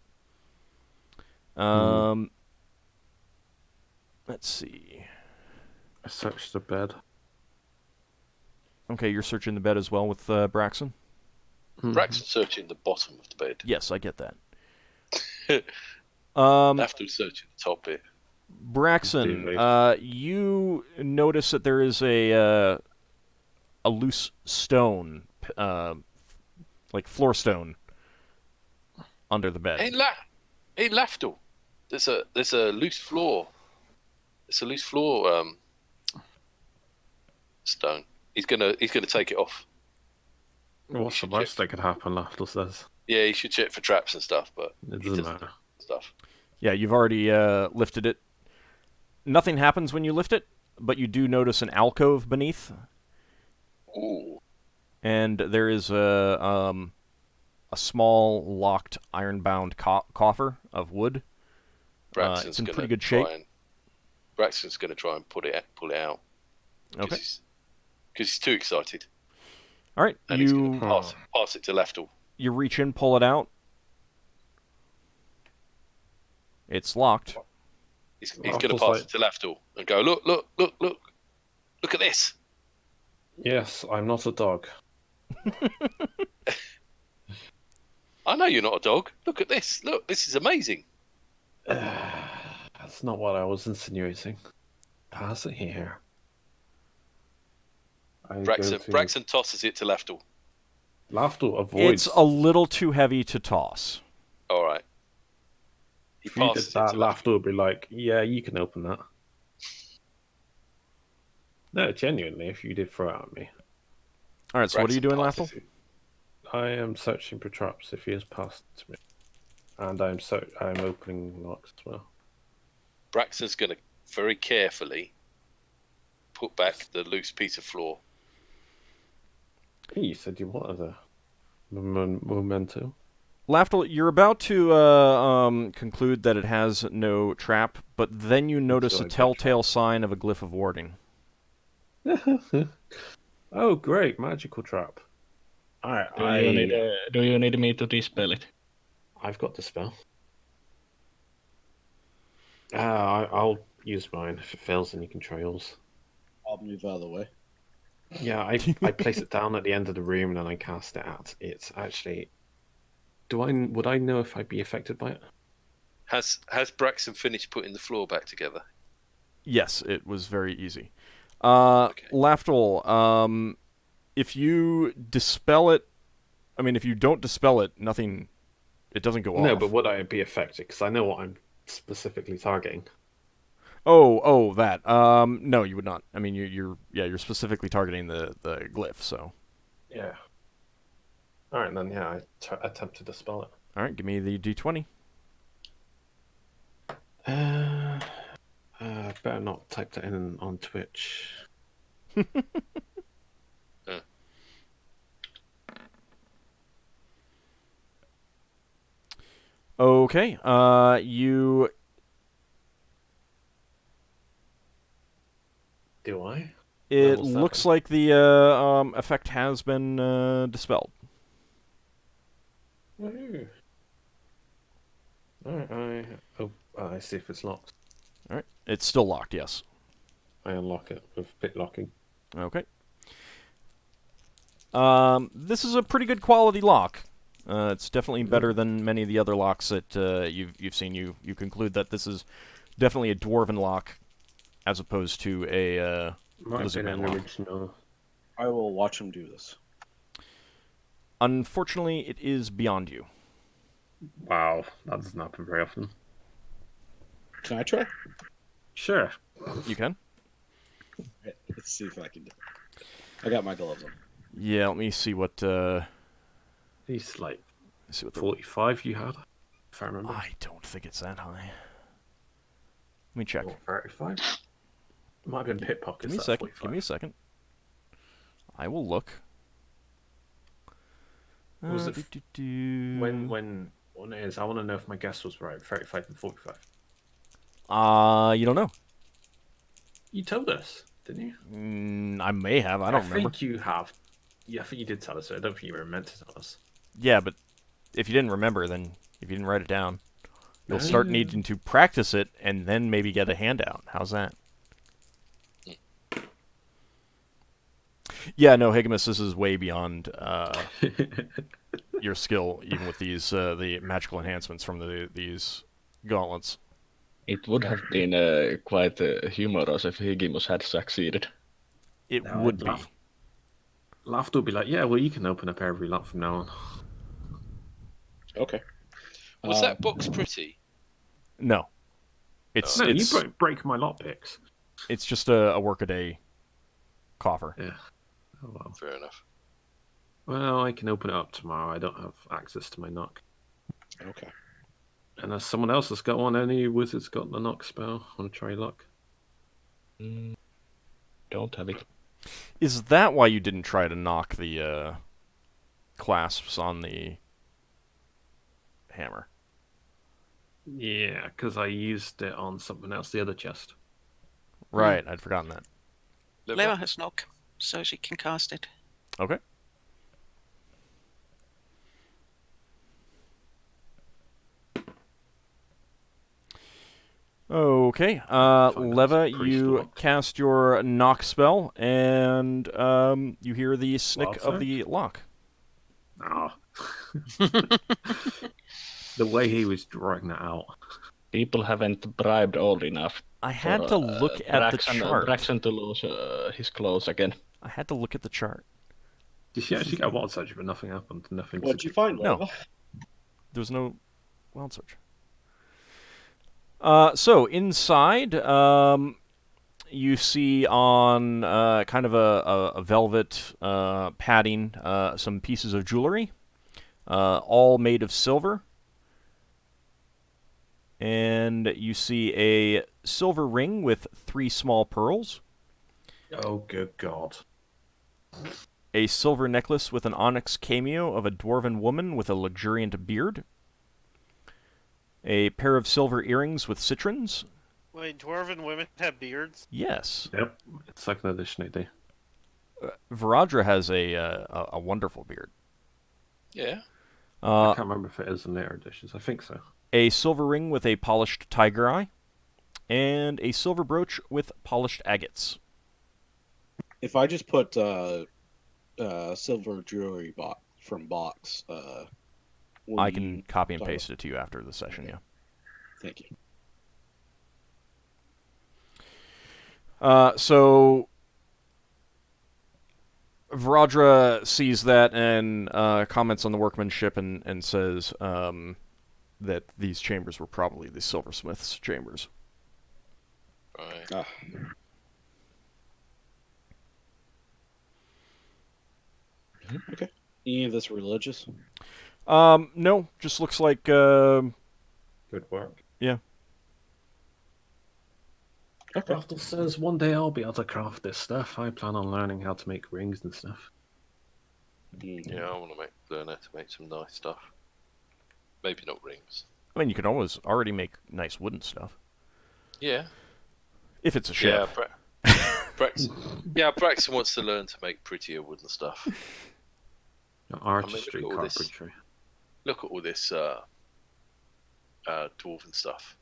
Let's see. I searched the bed. Okay, you're searching the bed as well with Braxon? Braxon searching the bottom of the bed. Yes, I get that. After searching the top bit. Braxon, you notice that there is a loose stone, like floor stone, under the bed. Hey, Lafdul. There's a loose floor. It's a loose floor stone. He's gonna take it off. What's the worst that could happen, Lafdul says? Yeah, he should check for traps and stuff, but It he doesn't doesn't matter. stuff. Yeah, you've already lifted it. Nothing happens when you lift it, but you do notice an alcove beneath. Ooh. And there is a small locked iron-bound coffer of wood. It's in pretty good shape. Braxton's going to try and pull it out. Okay. Because he's too excited. All right, And he's going to pass it to Lafdul. You reach in, pull it out. It's locked. He's going to pass it to Lafdul and go, look at this. Yes, I'm not a dog. I know you're not a dog. Look at this. Look, this is amazing. That's not what I was insinuating. Pass it here. Braxon tosses it to Lafdul. Lafdul avoids. It's a little too heavy to toss. All right. If you did that, Lafdul would be like, yeah, you can open that. No, genuinely, if you did throw it at me. All right, so what are you doing, Lafdul? I am searching for traps if he has passed to me. And I'm opening locks as well. Braxton's going to very carefully put back the loose piece of floor. Hey, you said you wanted a memento. Lafdul, you're about to conclude that it has no trap, but then you notice a telltale sign of a glyph of warding. Oh, great. Magical trap. Alright, do you need me to dispel it? I've got the spell. I'll use mine. If it fails, then you can try yours. I'll move out of the way. Yeah, I place it down at the end of the room and then I cast it at it. Actually, would I know if I'd be affected by it? Has Braxton finished putting the floor back together? Yes, it was very easy. Okay. Lafdul, if you dispel it, I mean, if you don't dispel it, nothing, it doesn't go off. No, but would I be affected? Because I know what I'm specifically targeting. Oh, that. No, you would not. I mean, you're specifically targeting the glyph, so. Yeah. All right, then. Yeah, I attempt to dispel it. All right, give me the d20. Better not type that in on Twitch. Okay. You. Do I? It Level looks 7. like the effect has been dispelled. Woohoo. Alright, I see if it's locked. All right, it's still locked. Yes. I unlock it with bit locking. Okay. This is a pretty good quality lock. It's definitely better than many of the other locks that you've seen. You conclude that this is definitely a dwarven lock, as opposed to a Might have been lizardman an lock. original. I will watch him do this. Unfortunately, it is beyond you. Wow, that doesn't happen very often. Can I try? Sure. You can. Right, let's see if I can do it. I got my gloves on. Yeah. Let me see what. He's like See what the. 45 you had, if I remember. I don't think it's that high. Let me check. Or 35? Might have been pickpockets. Give me a at second. 45. Give me a second. I will look. Was it do-do-do. when it is? I want to know if my guess was right. 35 and 45. You don't know. You told us, didn't you? I may have. I don't remember. think you have. Yeah, I think you did tell us. I don't think you were meant to tell us. Yeah, but if you didn't remember, then if you didn't write it down, you'll start Oh. needing to practice it and then maybe get a handout. How's that? Yeah, no, Higgimus, this is way beyond your skill, even with these the magical enhancements from these gauntlets. It would have been quite humorous if Higgimus had succeeded. It No, would I'd be. laugh. Lafdul would be like, yeah, well, you can open up every lock from now on. Okay. Was that box pretty? No. It's No, it's you break my lockpicks. it's just a workaday coffer. Yeah. Oh, well. Fair enough. Well, I can open it up tomorrow. I don't have access to my knock. Okay. Unless someone else has got one. Any wizard's got the knock spell. Want to try luck? Don't have it. Is that why you didn't try to knock the clasps on the hammer? Yeah, because I used it on something else, the other chest. Right, I'd forgotten that. Leva has knock, so she can cast it. Okay. Okay, Leva, priest you lock. cast your knock spell, and you hear the snick Wild of the lock. Ah. The way he was drawing that out. People haven't bribed old enough. I had for, to look at the chart. Braxon to lose his clothes again. I had to look at the chart. Did she actually get a wild surge, but nothing happened? Nothing. What'd you find, No. Leva? There was no wild search. So inside, you see on kind of a velvet padding some pieces of jewelry, all made of silver. And you see a silver ring with 3 small pearls, Oh, good God. a silver necklace with an onyx cameo of a dwarven woman with a luxuriant beard, a pair of silver earrings with citrons. Wait, dwarven women have beards? Yes. Yep. Second edition AD. Varadra has a wonderful beard. Yeah. I can't remember if it is in later editions. I think so. A silver ring with a polished tiger eye, and a silver brooch with polished agates. If I just put silver jewelry from box, will I you can copy and sorry. paste it to you after the session, Okay. yeah. Thank you. So Vradra sees that and comments on the workmanship and says that these chambers were probably the silversmith's chambers. Right. Ah. Okay. Any of this religious? No, just looks like Good work. yeah. Okay. Lafdul says one day I'll be able to craft this stuff. I plan on learning how to make rings and stuff. Yeah, I want to learn how to make some nice stuff. Maybe not rings. I mean, you can always already make nice wooden stuff Yeah. if it's a ship. Yeah, Braxon wants to learn to make prettier wooden stuff. Artistry, look at all this. carpentry. Look at all this dwarven stuff.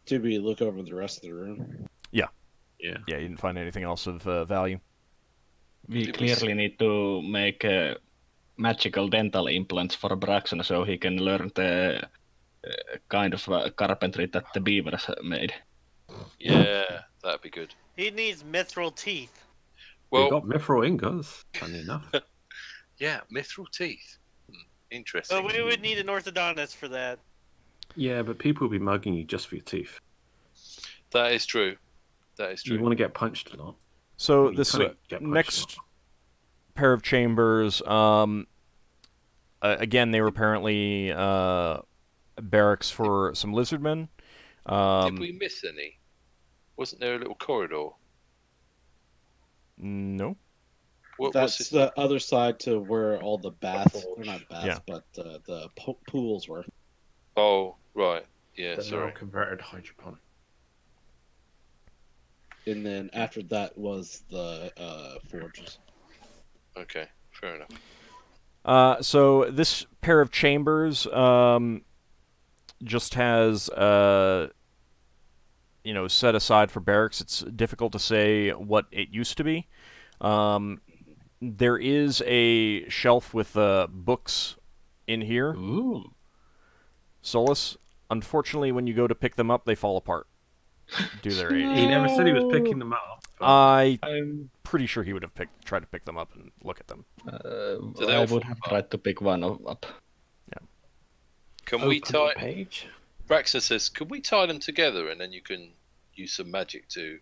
Did we look over the rest of the room? Yeah. Yeah, you didn't find anything else of value. We clearly need to make magical dental implants for Braxon so he can learn the kind of carpentry that the beavers made. Yeah, that'd be good. He needs mithril teeth. We've Well, got mithril ingots, funny enough. yeah, mithril teeth. Interesting. But we would need an orthodontist for that. Yeah, but people will be mugging you just for your teeth. That is true. That is You true. want to get punched a lot. So You this kinda get punched a next lot. pair of chambers, again, they were apparently barracks for some lizardmen. Did we miss any? Wasn't there a little corridor? No. What's That's this? the other side to where all the baths, forge. or not baths, Yeah. but the pools were. Oh, right. Yeah, They're sorry. now converted hydroponic. And then after that was the forges. Okay, fair enough. So this pair of chambers just has set aside for barracks. It's difficult to say what it used to be. There is a shelf with books in here. Ooh. Solas. Unfortunately, when you go to pick them up, they fall apart due to their age. He never said he was picking them up. but I'm pretty sure he would have tried to pick them up and look at them. they I all would fall have apart. tried to pick one up. Can we open the tie? page? Braxton says, "Could we tie them together and then you can use some magic to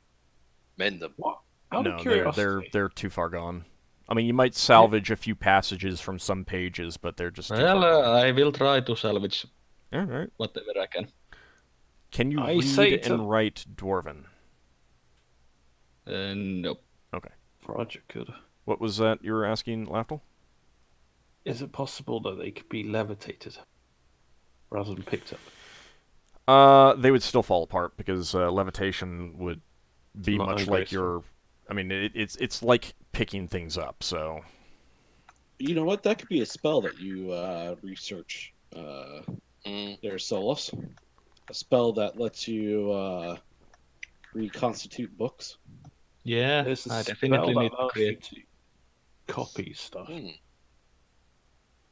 mend them?" What? Out of No, curiosity. they're too far gone. I mean, you might salvage a few passages from some pages, but they're just too Well, far gone. I will try to salvage All right. whatever I can. Can you I say read to- and write Dwarven? Nope. Roger could. What was that you were asking, Lafdul? Is it possible that they could be levitated rather than picked up? They would still fall apart because levitation would be Not much like ungraceful. your. I mean, it's like picking things up. So You know what? That could be a spell that you research. There, Solas. A spell that lets you reconstitute books. Yeah, There's a I spell definitely that need to allows you create. to copy stuff.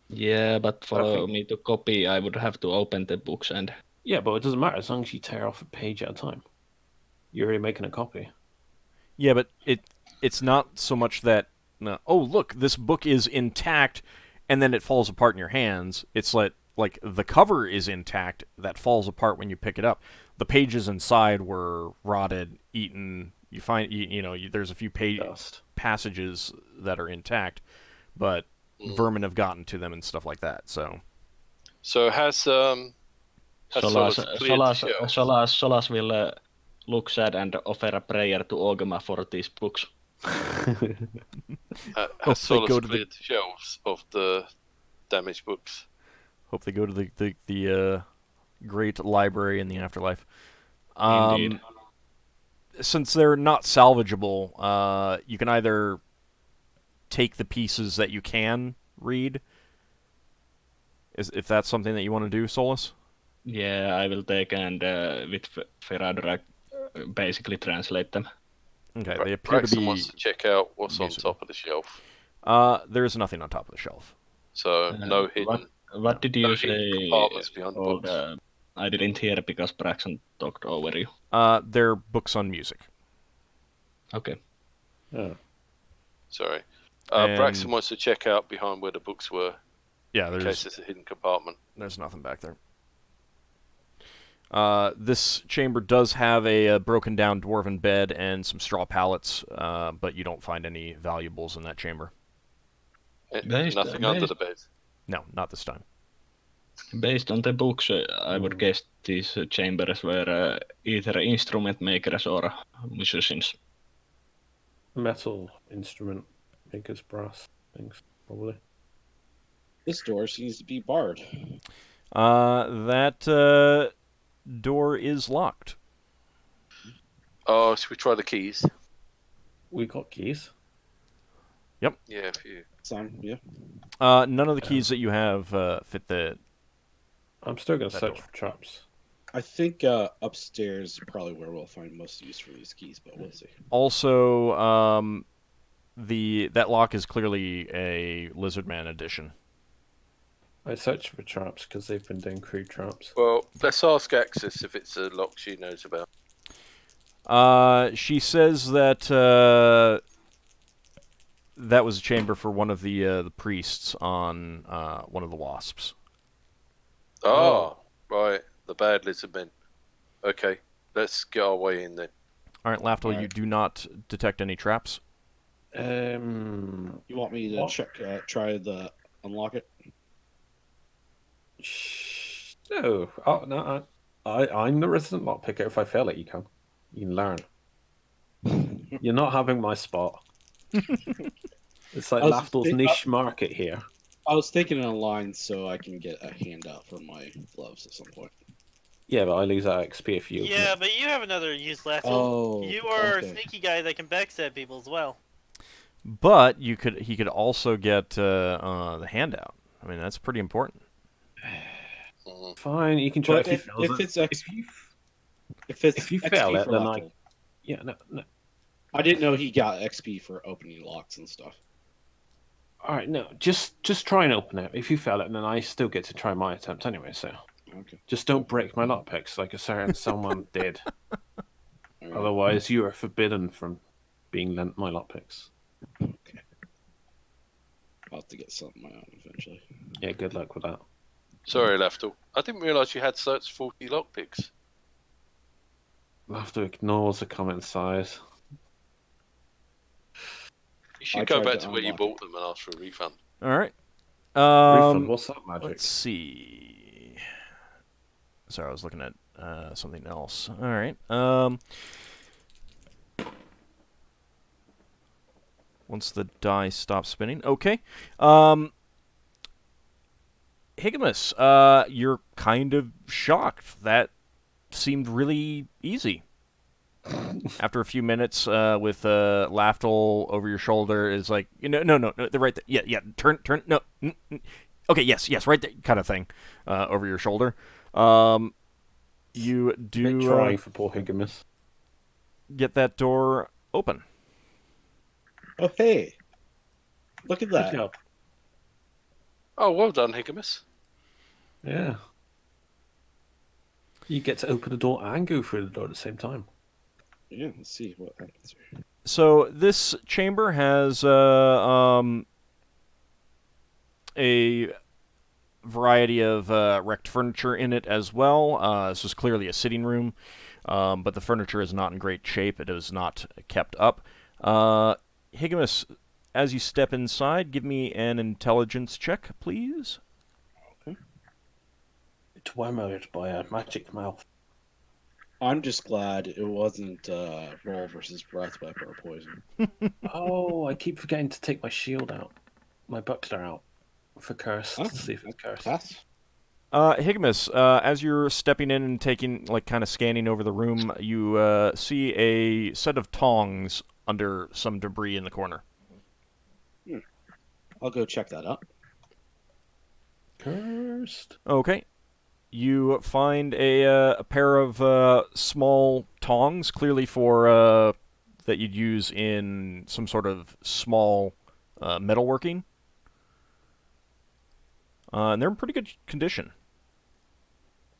Yeah, but for I think- me to copy, I would have to open the books and. Yeah, but it doesn't matter as long as you tear off a page at a time. You're already making a copy. yeah, but it's not so much that. Oh, look, this book is intact, and then it falls apart in your hands. It's like the cover is intact that falls apart when you pick it up. The pages inside were rotted, eaten. You find there's a few Dust. passages that are intact, but vermin have gotten to them and stuff like that. So Has Solas cleared the shelves? Solas will look sad and offer a prayer to Ogma for these books. Has Hope they go Solas to cleared the shelves of the damaged books? hope they go to the great library in the afterlife. Indeed. Since they're not salvageable, you can either take the pieces that you can read. If that's something that you want to do, Solas. Yeah, I will take and with Feradra basically translate them. Okay, they appear to Braxton be. wants to check out what's usable. on top of the shelf. There is nothing on top of the shelf. So no hidden. What did no you hidden say? compartments behind the Old, books. I didn't hear because Braxton talked over you. They're books on music. Okay. Oh. Sorry. And- Braxon wants to check out behind where the books were Yeah, in case there's a hidden compartment. there's nothing back there. This chamber does have a broken down dwarven bed and some straw pallets, but you don't find any valuables in that chamber. Nothing under the bed. No, not this time. Based on the books, I would guess these chambers were either instrument makers or musicians. Metal instrument makers, brass things, probably. This door seems to be barred. That door is locked. Oh, should we try the keys? We got keys. Yeah, if you. Yeah. None of the keys that you have fit the. I'm still going to That search door. for traps. I think upstairs is probably where we'll find most use for these keys, but we'll see. Also, that lock is clearly a Lizardman edition. I search for traps because they've been doing crude traps. Well, let's ask Axis if it's a lock she knows about. She says that that was a chamber for one of the priests on one of the wasps. Oh, right. The bad lizard men. Okay, let's get our way in then. All right, Lafdul, All right. you do not detect any traps. You want me to What? check, try the unlock it? No. Oh, no. I'm the resident lockpicker. If I fail it, you can. You can learn. You're not having my spot. It's like I was Lafdul's think- niche market here. I was thinking in a line so I can get a handout for my gloves at some point. Yeah, but I lose that XP if you. open Yeah, it. but you have another use, Lafdul. Oh, You are okay. a sneaky guy that can backstab people as well. But he could also get the handout. I mean, that's pretty important. Mhm. Fine, you can try But if, if you fail it's it. If you XP fail it, for then Lafdul. Yeah, no. I didn't know he got XP for opening locks and stuff. All right, no. Just try and open it. If you fail it, then I still get to try my attempt anyway. So Okay. just don't break my lockpicks like a certain someone did. All right. Otherwise, you are forbidden from being lent my lockpicks. Okay. I'll have to get something of my own eventually. Yeah, good luck with that. Sorry, Lafdul. I didn't realise you had such 40 lockpicks. Lafdul ignores the comment size. You should I go tried back to to where you unlock bought them and ask for a refund. All right. Refund, what's that magic? Let's see. Sorry, I was looking at something else. All right. Once the die stops spinning. Okay. Higgimus, you're kind of shocked. That seemed really easy. After a few minutes with Lafdul over your shoulder is like, no, they're right there. Yeah, turn, no. Okay, yes, right there, kind of thing, over your shoulder. You do Trying for poor Higgimus. get that door open. Oh, hey. Look at Good that. job. Oh, well done, Higgimus. Yeah. You get to open the door and go through the door at the same time. Yeah, let's see what happens here. So this chamber has a variety of wrecked furniture in it as well. This is clearly a sitting room, but the furniture is not in great shape. It is not kept up. Higgimus, as you step inside, give me an intelligence check, please. Twammered by a magic mouth. I'm just glad it wasn't roll versus breath weapon or poison. Oh, I keep forgetting to take my shield out. My buckler out. For curse. Huh? To see if it's cursed. Pass? Higgimus, as you're stepping in and taking, kind of scanning over the room, you see a set of tongs under some debris in the corner. I'll go check that out. Cursed. Okay. You find a pair of small tongs, clearly for that you'd use in some sort of small metalworking. And they're in pretty good condition.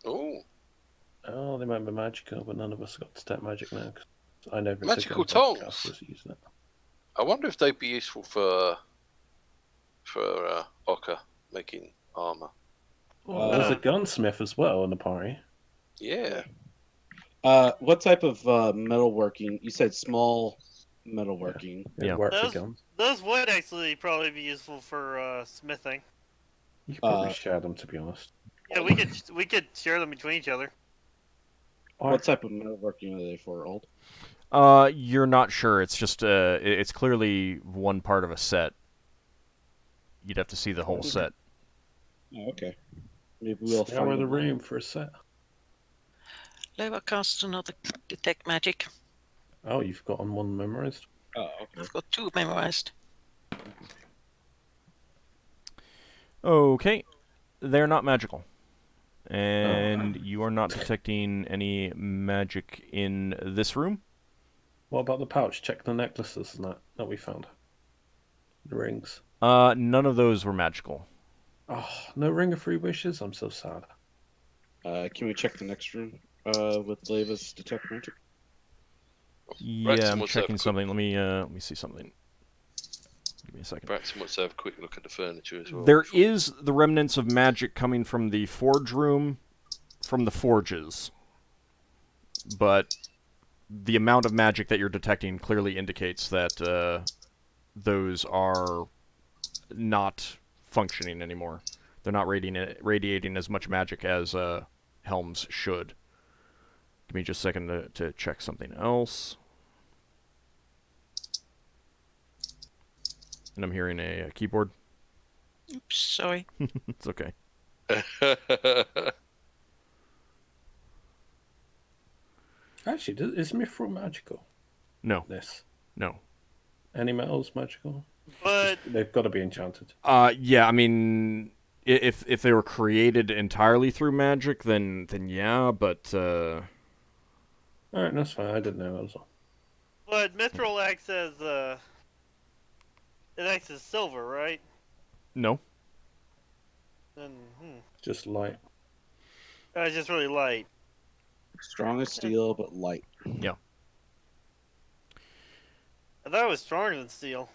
Oh, Oh, they might be magical, but none of us got step magic now. I know Magical particular tongs. podcasters using it. I wonder if they'd be useful for Ockar making armor. Well, there's a gunsmith as well in the party. Yeah. What type of metalworking? You said small metalworking. Yeah. Work for guns. Those would actually probably be useful for smithing. You could probably share them, to be honest. Yeah, we could share them between each other. What type of metalworking are they for, Old? You're not sure. It's just it's clearly one part of a set. You'd have to see the whole set. Oh, okay. Maybe we'll Scour find the them. room for a set. Leva cast another detect magic. Oh, you've got on one memorized. Oh, okay. I've got 2 memorized. Okay, they're not magical, and you are not detecting any magic in this room. What about the pouch? Check the necklaces and that we found. The rings. None of those were magical. Oh, no ring of 3 wishes. I'm so sad. Can we check the next room with Leva's detect magic? Yeah, Braxon I'm wants to have checking a quick- something. Let me see something. Give me a second. Braxton wants to have a quick look at the furniture as well. There is the remnants of magic coming from the forge room, from the forges, but the amount of magic that you're detecting clearly indicates that those are not functioning anymore. They're not radiating as much magic as helms should. Give me just a second to check something else. And I'm hearing a keyboard. Oops, sorry. It's okay. Actually, is mithril magical? No. This. No. Any metals magical? But They've got to be enchanted. Yeah, I mean, if they were created entirely through magic, then yeah, but All right, that's fine. I didn't know that was all. but mithril acts as it acts as silver, right? no. Then Just light. it's just really light. Strong as steel, but light. Yeah. I thought it was stronger than steel.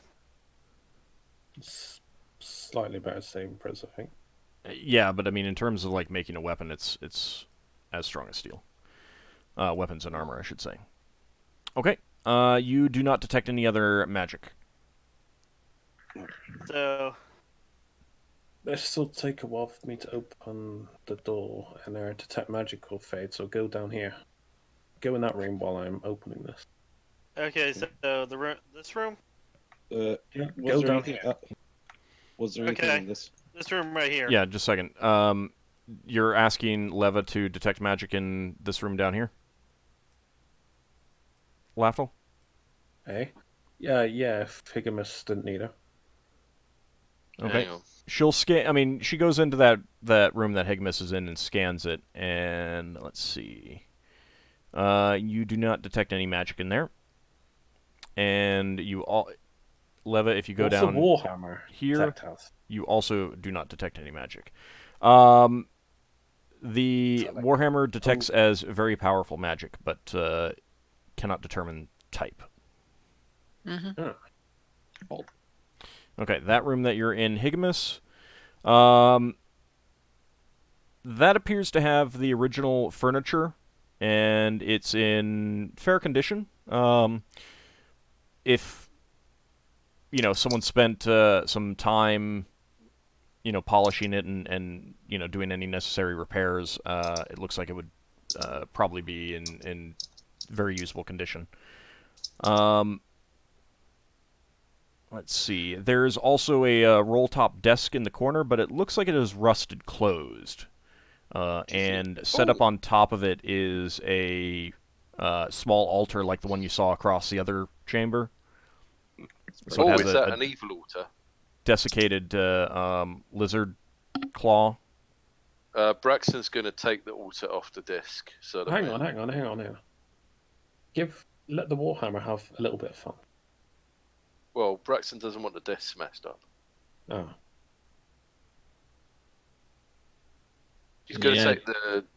It's slightly better saving throws, I think. Yeah, but I mean, in terms of like making a weapon, it's as strong as steel. Weapons and armor, I should say. Okay. You do not detect any other magic. So This will take a while for me to open the door and detect magic will fade, so go down here. Go in that room while I'm opening this. okay, so the room, this room, Yeah, Was go there down anything? here. Was there anything Okay. in this? this room right here. Yeah, just a second. You're asking Leva to detect magic in this room down here? Lafdul? Hey? Yeah, if Higgimus didn't need her. Okay. Hang on. She'll scan. I mean, she goes into that room that Higgimus is in and scans it. And let's see. You do not detect any magic in there. And you all, Leva, if you go What's down the Warhammer here, detect has? you also do not detect any magic. The So, like, Warhammer detects as very powerful magic, but cannot determine type. Mm-hmm. Okay, that room that you're in, Higgimus, that appears to have the original furniture, and it's in fair condition. If someone spent some time, polishing it and doing any necessary repairs, it looks like it would probably be in very usable condition. Let's see. There's also a roll-top desk in the corner, but it looks like it is rusted closed. And set up on top of it is a small altar like the one you saw across the other chamber. So it has is that an evil altar? Desiccated lizard claw. Braxton's going to take the altar off the desk. So that Hang on. Let the Warhammer have a little bit of fun. Well, Braxton doesn't want the desk smashed up. Oh. He's going to Yeah. take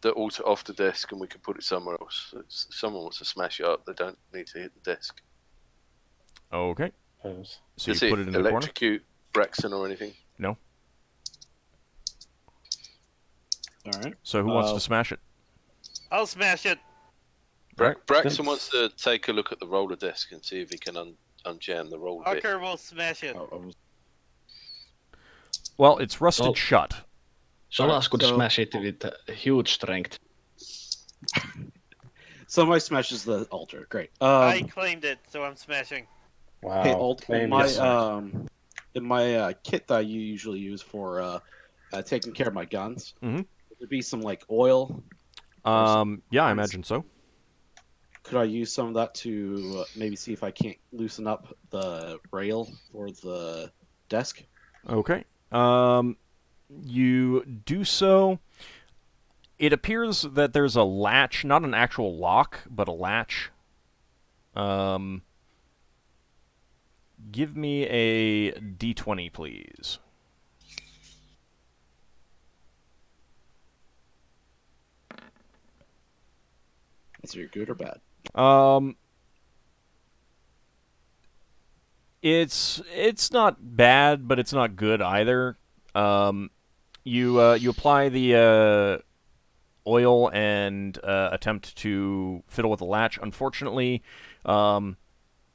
the altar off the desk and we can put it somewhere else. If someone wants to smash it up, they don't need to hit the desk. Okay. Suppose. So Does you it put it in the corner? electrocute Braxon or anything? No. All right. So who wants to smash it? I'll smash it. Right. Braxon wants to take a look at the roller desk and see if he can unjam the roller bit. Ockar will smash it. Well, it's rusted Well- shut. Solas could so- smash it with huge strength. Somebody smashes the altar. Great. I claimed it, so I'm smashing. Wow. Hey, Alt, in claim my yourself. kit that I usually use for taking care of my guns, Mhm. would there be some like oil? Yeah, I imagine so. Could I use some of that to maybe see if I can't loosen up the rail for the desk? Okay. You do so. It appears that there's a latch, not an actual lock, but a latch. Give me a D20, please. Is it good or bad? It's not bad, but it's not good either. You apply the oil and attempt to fiddle with the latch. Unfortunately,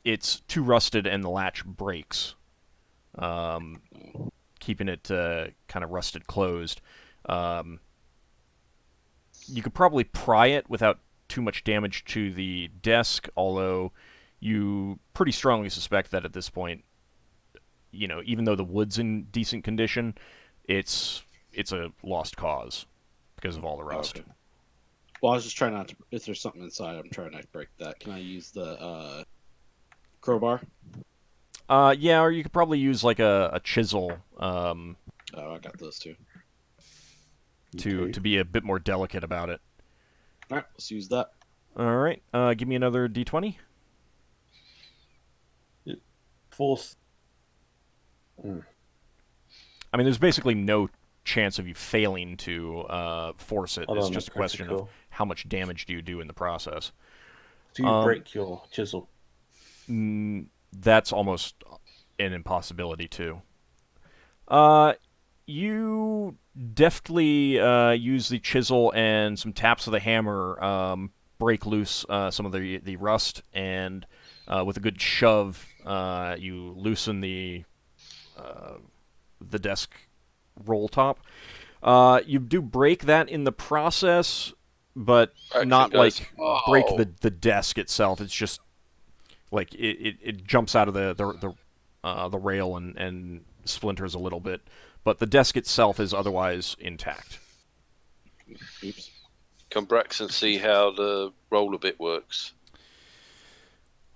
it's too rusted and the latch breaks, keeping it kind of rusted closed. You could probably pry it without too much damage to the desk, although you pretty strongly suspect that at this point, even though the wood's in decent condition, it's a lost cause because of all the rust. Okay. Well, I was just trying not to. If there's something inside, I'm trying not to break that. Can I use the crowbar? Yeah, or you could probably use like a chisel Oh, I got those too. to be a bit more delicate about it. All right, let's use that. All right, give me another D20. Force. I mean, there's basically no chance of you failing to force it. It's just a question of how much damage do you do in the process. Do you break your chisel? That's almost an impossibility, too. You deftly use the chisel and some taps of the hammer, break loose some of the rust, and with a good shove, you loosen the desk roll top. You do break that in the process, but not like break the desk itself. It's just like it jumps out of the rail and splinters a little bit, but the desk itself is otherwise intact. Oops. Can Braxon see how the roller bit works?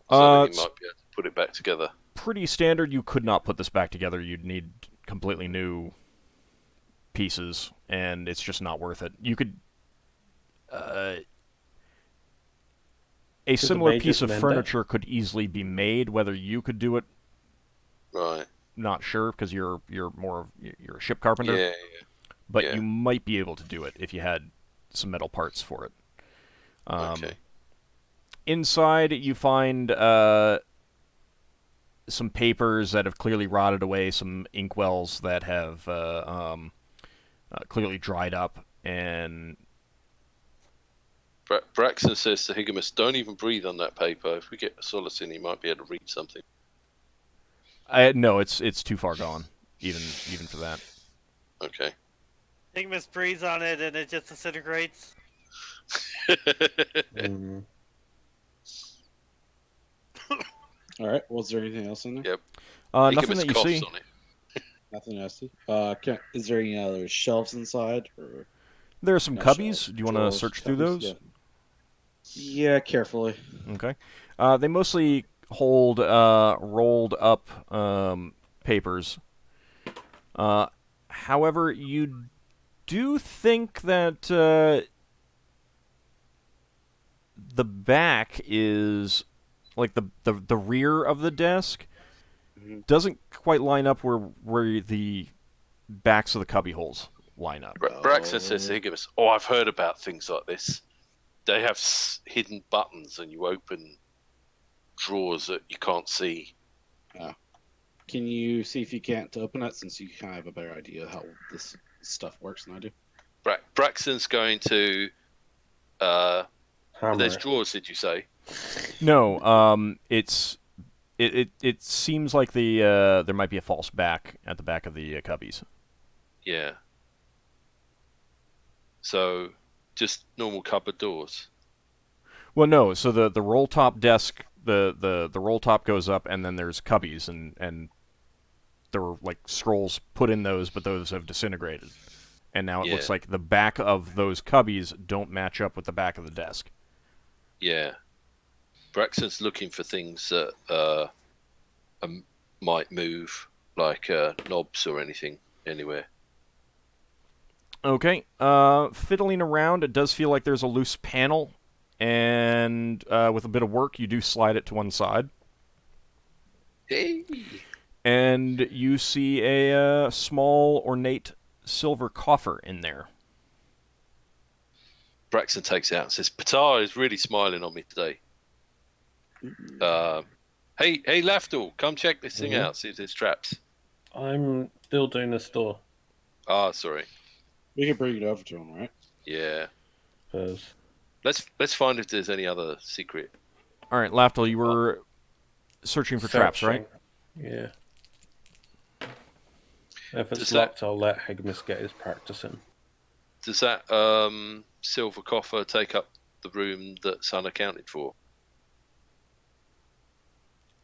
So that he might be able to put it back together. Pretty standard. You could not put this back together. You'd need completely new pieces, and it's just not worth it. You could... a similar piece of furniture could easily be made. Whether you could do it, right? Not sure, because you're a ship carpenter. Yeah. But you might be able to do it if you had some metal parts for it. Okay. Inside, you find some papers that have clearly rotted away, some inkwells that have clearly dried up, and Braxon says to Higgimus, "Don't even breathe on that paper. If we get Solas in, he might be able to read something." No, it's too far gone, even for that. Okay. Higgimus breathes on it and it just disintegrates. All right. Was there anything else in there? Yep. Nothing that you see. On it. Nothing else. Is there any other shelves inside? Or there are some no cubbies. shelves, Do you want to search through those? Yeah, carefully. Okay. They mostly hold rolled up papers. However, you do think that the back is like the rear of the desk doesn't quite line up where the backs of the cubby holes line up. Braxon says to Higgimus, "Oh, I've heard about things like this. They have hidden buttons, and you open drawers that you can't see." Can you see if you can't open it, since you kind of have a better idea how this stuff works than I do? Braxton's going to. There's Hammer. drawers, did you say? No, it seems like there might be a false back at the back of the cubbies. Yeah. So, just normal cupboard doors. Well, no. So the roll top desk, the roll top goes up, and then there's cubbies, and there were like scrolls put in those, but those have disintegrated, and now it looks like the back of those cubbies don't match up with the back of the desk. Yeah. Braxton's looking for things that might move, like knobs or anything, anywhere. Okay. Fiddling around, it does feel like there's a loose panel, and with a bit of work, you do slide it to one side. Hey. And you see a small, ornate silver coffer in there. Braxton takes it out and says, "Patar is really smiling on me today. Hey, Lafdul, come check this thing out, see if there's traps." I'm still doing this door. Ah, sorry. We can bring it over to him, right? Yeah. Because Let's find if there's any other secret. All right, Lafdul, you were searching for traps, right? Yeah. If it's Does locked, I'll let Higgimus get his practice in. Does that silver coffer take up the room that's unaccounted for?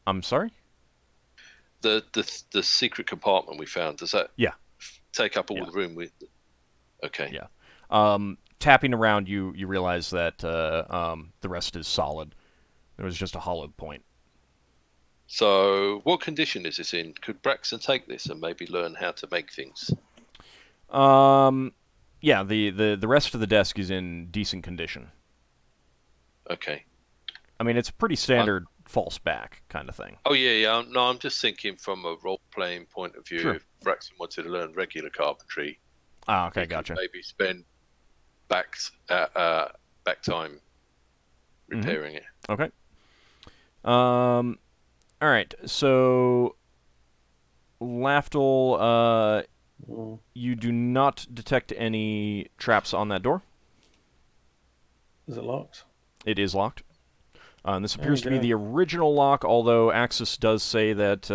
I'm sorry? The secret compartment we found, does that take up all the room with? Okay. Yeah. Tapping around, you realize that the rest is solid. There was just a hollowed point. So, what condition is this in? Could Braxton take this and maybe learn how to make things? Yeah, the rest of the desk is in decent condition. Okay. I mean, it's pretty standard false back kind of thing. Oh, yeah. No, I'm just thinking from a role-playing point of view. Sure. If Braxton wanted to learn regular carpentry, Ah, okay, he could gotcha. maybe spend back time repairing it. Okay. All right. So, Lafdul, you do not detect any traps on that door. Is it locked? It is locked. And this appears to be the original lock, although Axis does say that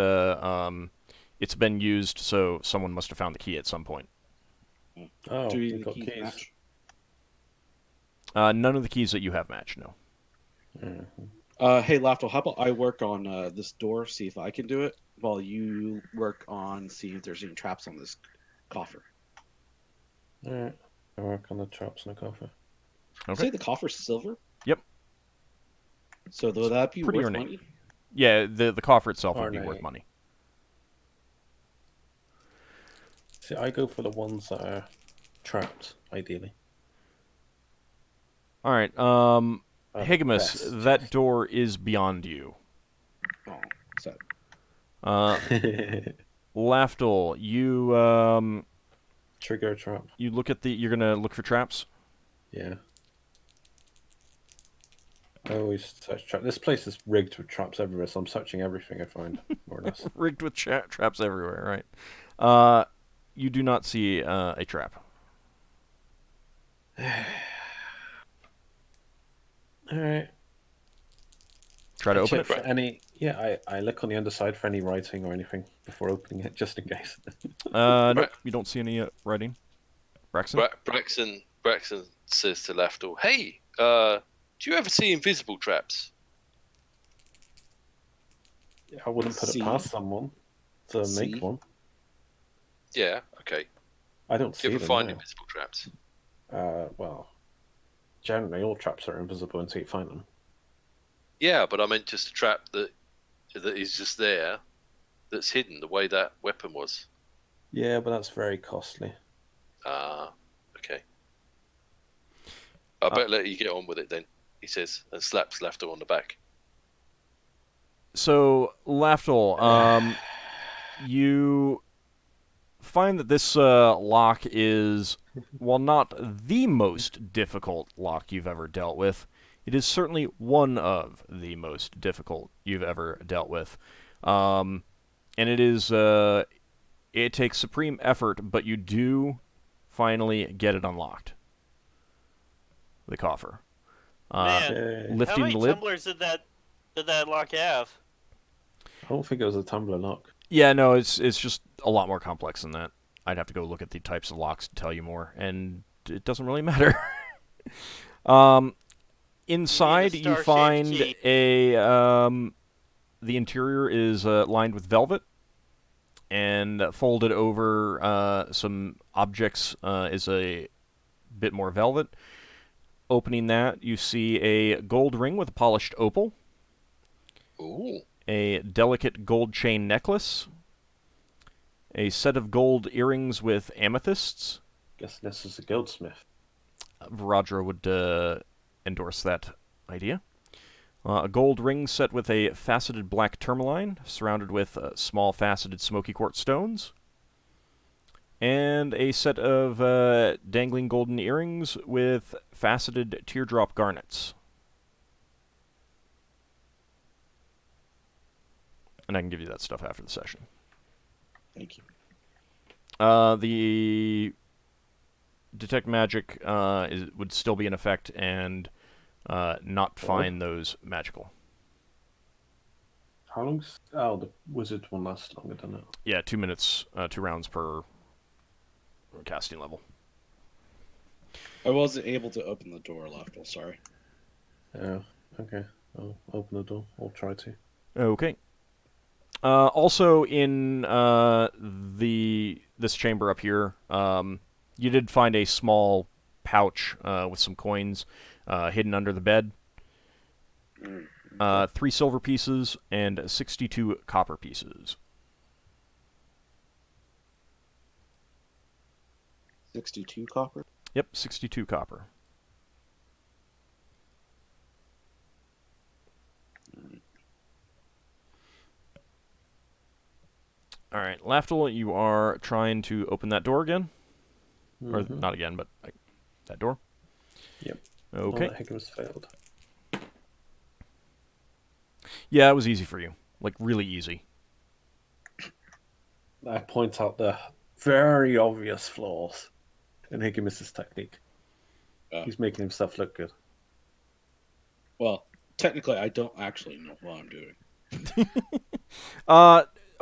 it's been used, so someone must have found the key at some point. Oh, Do we've we got keep keys. match? None of the keys that you have match, no. Hey, Lafdul, how about I work on this door, see if I can do it, while you work on seeing if there's any traps on this coffer. Alright. I work on the traps in the coffer. Okay. Say the coffer's silver? Yep. So would that be Pretty worth ornate. money? Yeah, the coffer itself would be Ornate. worth money. See, I go for the ones that are trapped, ideally. All right, Higgimus, best. that door is beyond you. Oh, so Lafdul, you Trigger a trap. you look at the. You're gonna look for traps. Yeah. I always search traps. This place is rigged with traps everywhere, so I'm searching everything I find, more or less. Rigged with traps everywhere, right? You do not see a trap. Alright. Try to open Check it. for any. Yeah, I look on the underside for any writing or anything before opening it, just in case. Nope, you don't see any writing. Braxon? Braxton says to Lafdul, "Hey, do you ever see invisible traps?" I wouldn't put See? it past someone to See? make one. Yeah. Okay. I don't Do see you ever them. find no. invisible traps? Well, generally all traps are invisible until you find them. Yeah, but I meant just a trap that is just there, that's hidden, the way that weapon was. Yeah, but that's very costly. Okay. I better let you get on with it then, he says, and slaps Lafdul on the back. So, Lafdul, you find that this lock is, while not the most difficult lock you've ever dealt with, it is certainly one of the most difficult you've ever dealt with. And it is, it takes supreme effort, but you do finally get it unlocked. The coffer. Man, Lifting how many the lid. tumblers did that lock have? I don't think it was a tumbler lock. Yeah, no, it's just a lot more complex than that. I'd have to go look at the types of locks to tell you more, and it doesn't really matter. Inside, you star-shaped find key. the interior is lined with velvet, and folded over some objects is a bit more velvet. Opening that, you see a gold ring with a polished opal. Ooh. A delicate gold chain necklace, a set of gold earrings with amethysts. Guess this is a goldsmith. Vajra would endorse that idea. A gold ring set with a faceted black tourmaline, surrounded with small faceted smoky quartz stones. And a set of dangling golden earrings with faceted teardrop garnets. And I can give you that stuff after the session. Thank you. The detect magic would still be in effect and not find those magical. How long's... Oh, the wizard one lasts longer than it. Yeah, 2 minutes, 2 rounds per casting level. I wasn't able to open the door, Lafdul, sorry. Yeah, okay. I'll open the door. I'll try to. Okay. Also in this chamber up here, you did find a small pouch with some coins hidden under the bed. 3 silver pieces and 62 copper pieces. 62 copper? Yep, 62 copper. All right, Lafdul, you are trying to open that door again, or not again, but like, that door. Yep. Okay. Oh, Higgimus failed. Yeah, it was easy for you, like really easy. I point out the very obvious flaws in Higgimus's technique. He's making himself look good. Well, technically, I don't actually know what I'm doing.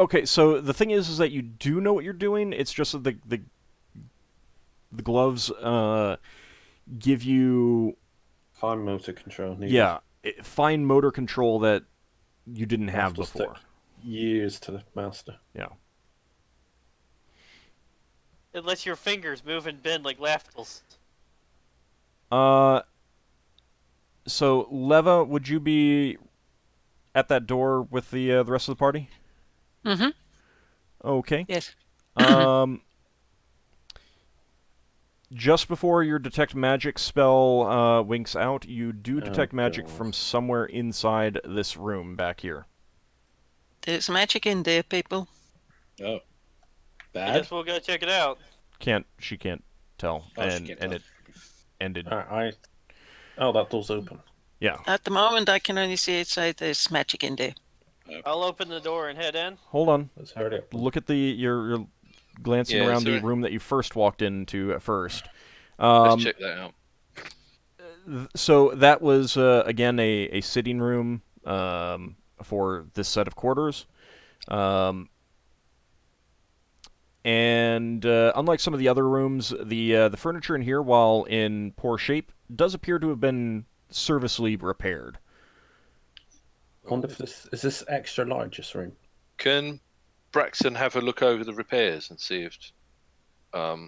Okay, so the thing is that you do know what you're doing. It's just that the gloves give you fine motor control. Needed. Yeah, fine motor control that you didn't have After before. Years to the master. Yeah. It lets your fingers move and bend like Lafdul's. So Leva, would you be at that door with the rest of the party? Mm-hmm. Okay. Yes. Just before your detect magic spell winks out, you do detect magic from somewhere inside this room back here. There's magic in there, people. Oh. I Bad? guess we'll go check it out. She can't tell. Oh, she can't tell. It ended. Oh, that door's open. Yeah. At the moment, I can only see outside there's magic in there. I'll open the door and head in. Hold on. Let's hurry up. Look at you're glancing around the room that you first walked into at first. Let's check that out. So that was again a sitting room for this set of quarters, and unlike some of the other rooms, the furniture in here, while in poor shape, does appear to have been serviceably repaired. I wonder if is this extra largest room? Can Braxon have a look over the repairs and see if how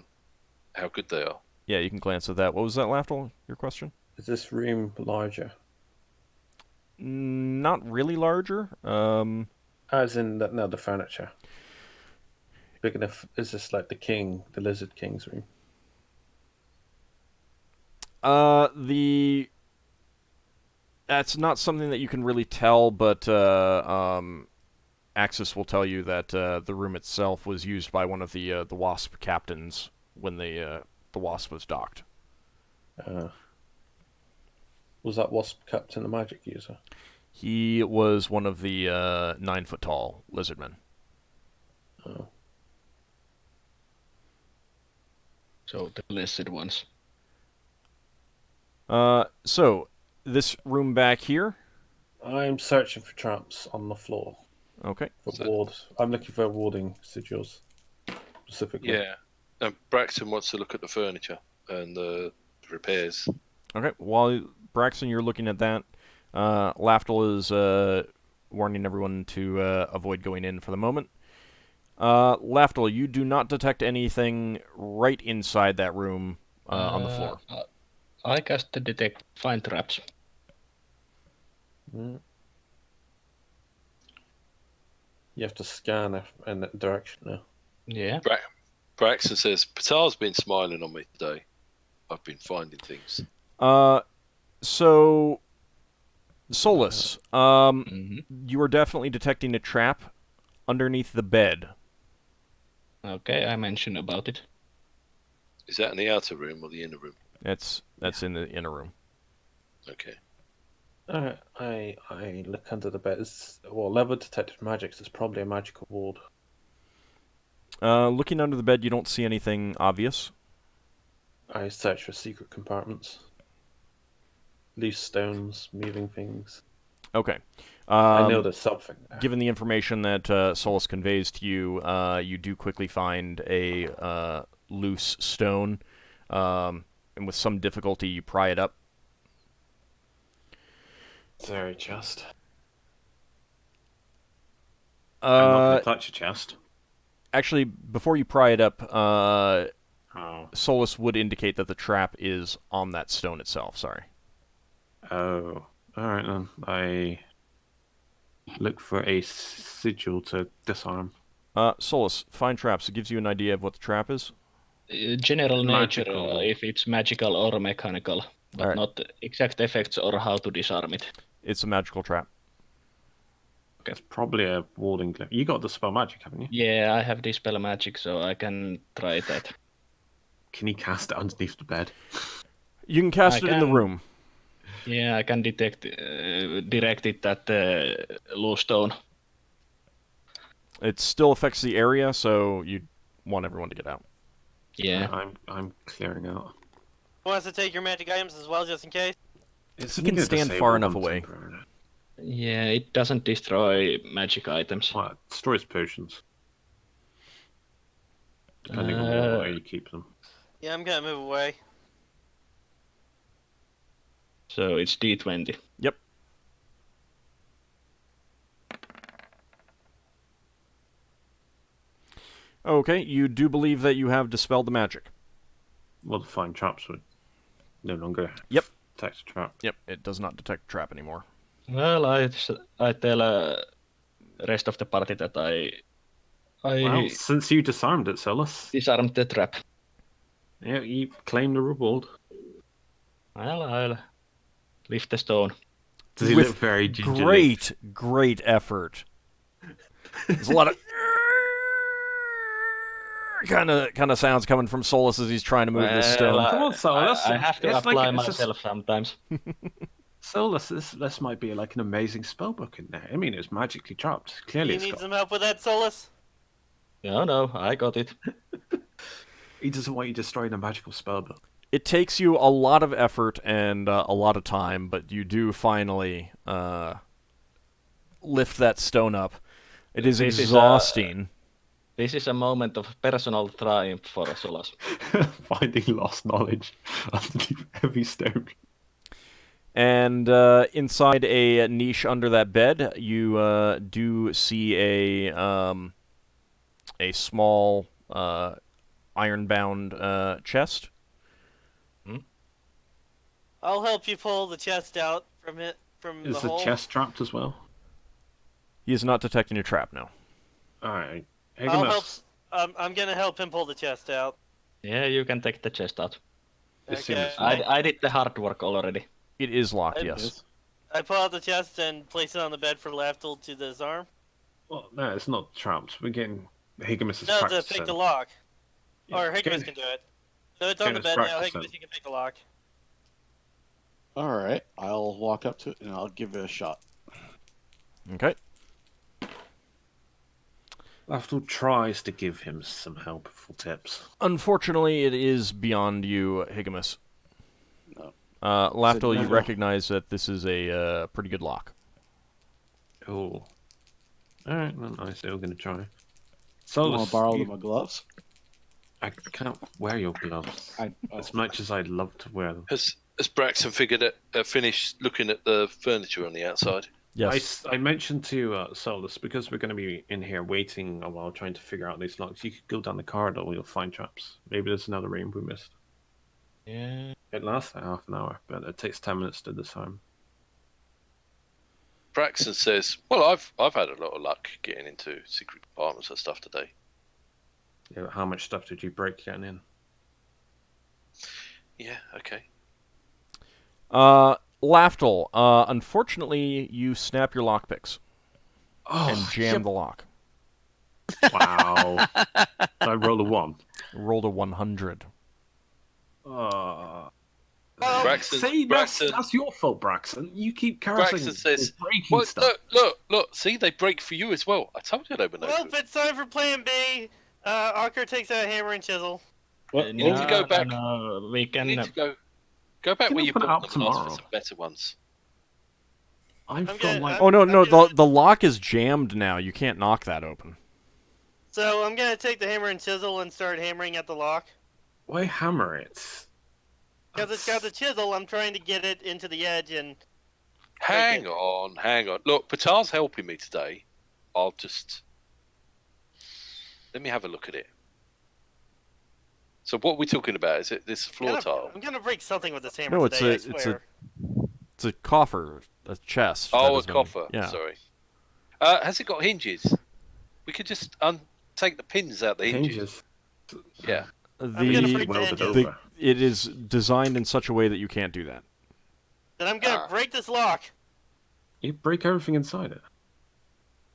good they are? Yeah, you can glance at that. What was that, Lafdul? Your question? Is this room larger? Not really larger. As in the furniture. Big enough? Is this like the Lizard King's room? That's not something that you can really tell, but Axis will tell you that the room itself was used by one of the Wasp captains when the Wasp was docked. Was that Wasp captain a magic user? He was one of the 9-foot-tall lizardmen. Oh. So the listed ones. So, this room back here. I'm searching for traps on the floor. Okay. For wards. I'm looking for warding sigils, specifically. Yeah. Braxon wants to look at the furniture and the repairs. Okay. While Braxon, you're looking at that, Lafdul is warning everyone to avoid going in for the moment. Lafdul, you do not detect anything right inside that room on the floor. I cast the detect find traps. Mm. You have to scan in that direction now. Yeah. Braxton says, Patar's been smiling on me today. I've been finding things. So, Solas, you are definitely detecting a trap underneath the bed. Okay, I mentioned about it. Is that in the outer room or the inner room? That's in the inner room. Okay. I look under the bed. Level detected magics. It's probably a magical ward. Looking under the bed, you don't see anything obvious. I search for secret compartments. Loose stones, moving things. Okay. I know there's something there. Given the information that Solas conveys to you, you do quickly find a loose stone, and with some difficulty, you pry it up. Sorry, chest. I'm not going to touch a chest. Actually, before you pry it up, Solas would indicate that the trap is on that stone itself. Sorry. Oh, alright then. I look for a sigil to disarm. Solas, find traps. It gives you an idea of what the trap is. General nature, Magical. if it's magical or mechanical, but not exact effects or how to disarm it. It's a magical trap. It's probably a warding clip. You got the spell magic, haven't you? Yeah, I have dispel magic, so I can try that. Can you cast it underneath the bed? You can cast it in the room. Yeah, I can direct it at the loose stone. It still affects the area, so you want everyone to get out. Yeah. I'm clearing out. Who wants to take your magic items as well, just in case? He can stand far enough away. Yeah, it doesn't destroy magic items. Well, it destroys potions. Depending on where you keep them. Yeah, I'm gonna move away. So it's D20. Yep. Okay, you do believe that you have dispelled the magic. Well, the fine traps would no longer detect a trap. Yep, it does not detect a trap anymore. Well, I tell rest of the party that I Well, since you disarmed it, Solas. Disarmed the trap. Yeah, you claim the reward. Well, I'll lift the stone. Does he look very gingerly? Great effort. There's a lot of kind of sounds coming from Solas as he's trying to move this stone. Come on, Solas. I have to apply myself sometimes. Solas, this might be like an amazing spellbook in there. I mean, it's magically trapped. Clearly, You need some help with that, Solas? No, I got it. He doesn't want you destroying a magical spellbook. It takes you a lot of effort and a lot of time, but you do finally lift that stone up. It is exhausting. This is a moment of personal triumph for Solas. Finding lost knowledge underneath heavy stone. And inside a niche under that bed, you do see a small iron-bound chest. I'll help you pull the chest out from the hole. Is the chest trapped as well? He is not detecting a trap now. Alright. I'll help. I'm gonna help him pull the chest out. Yeah, you can take the chest out. Okay. I did the hard work already. It is locked, yes. I pull out the chest and place it on the bed for Lafdul to disarm. Well, no, it's not trapped. We're getting Higgimus' No, to practicing. pick the lock. Yeah, Or Higgimus getting- can do it. So it's on the getting bed his now. practice Higgimus, you can pick the lock. All right, I'll walk up to it and I'll give it a shot. Okay. Lafdul tries to give him some helpful tips. Unfortunately, it is beyond you, Higgimus. No. Lafdul, you no? recognize that this is a pretty good lock. Oh. Alright, well, I'm still going to try. You So, want to borrow my gloves? I can't wear your gloves. Oh. As much as I'd love to wear them. Has Braxon finished looking at the furniture on the outside? Yes. I mentioned to Solas, because we're going to be in here waiting a while trying to figure out these locks, you could go down the corridor where you'll find traps. Maybe there's another room we missed. Yeah. It lasts like half an hour, but it takes 10 minutes to disarm. Braxon says, "Well, I've had a lot of luck getting into secret compartments and stuff today." Yeah, how much stuff did you break getting in? Yeah, okay. Lafdul, unfortunately, you snap your lockpicks and jam the lock. Wow. I rolled a 1. Rolled a 100. Braxon, That's your fault, Braxon. You keep cursing. Braxon says, breaking "Well, stuff. look, see, they break for you as well. I told you they were no Well, good." it's time for plan B. Ockar takes out a hammer and chisel. What? You need to go back. No, we You can. need to go back Can where I you put it bought up them and ask for tomorrow? some better ones. I've I'm got gonna- like... Oh, no, I'm no, gonna- the lock is jammed now. You can't knock that open. So I'm gonna take the hammer and chisel and start hammering at the lock. Why hammer it? Because it's got the chisel, I'm trying to get it into the edge and... Hang on. Look, Patar's helping me today. I'll just... Let me have a look at it. So what are we talking about? Is it this floor tile? I'm gonna break something with this hammer No, today, I it's swear. a coffer, a chest. that Oh, a has been- coffer. Yeah. Sorry. Has it got hinges? We could just take the pins out the hinges. Yeah. I'm gonna The, break the Welded hinges. over. it is designed in such a way that you can't do that. Then I'm gonna break this lock. You break everything inside it.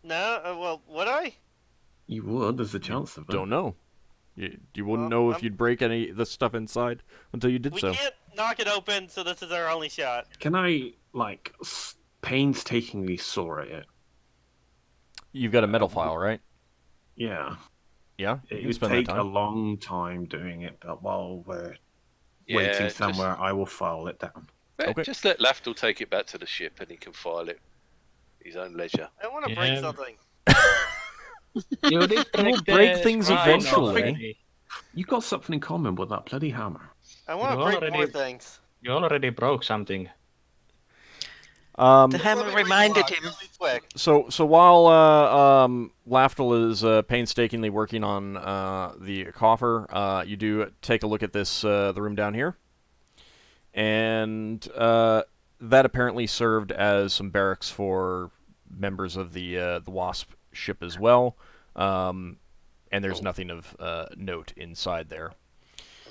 No, well, would I? You would, there's a chance of it. Don't know. You wouldn't Well, know if you'd break any of the stuff inside until you did We so. can't knock it open, so this is our only shot. Can I, like, painstakingly saw at it? You've got a metal file, right? Yeah. Yeah. You It can would spend that take a time. long time doing it, but while we're Yeah, waiting just- somewhere, I will file it down. Okay. Just let Lafdul take it back to the ship and he can file it at his own leisure. I want to break Yeah. something. You did We'll break the things shrine eventually. already. You got something in common with that bloody hammer. I want You to break already- more things. You already broke something. The Let hammer me break the reminded lock him. really quick. So while Lafdul is painstakingly working on the coffer, you do take a look at this the room down here, and that apparently served as some barracks for members of the Wasp ship as well. And there's nothing of note inside there.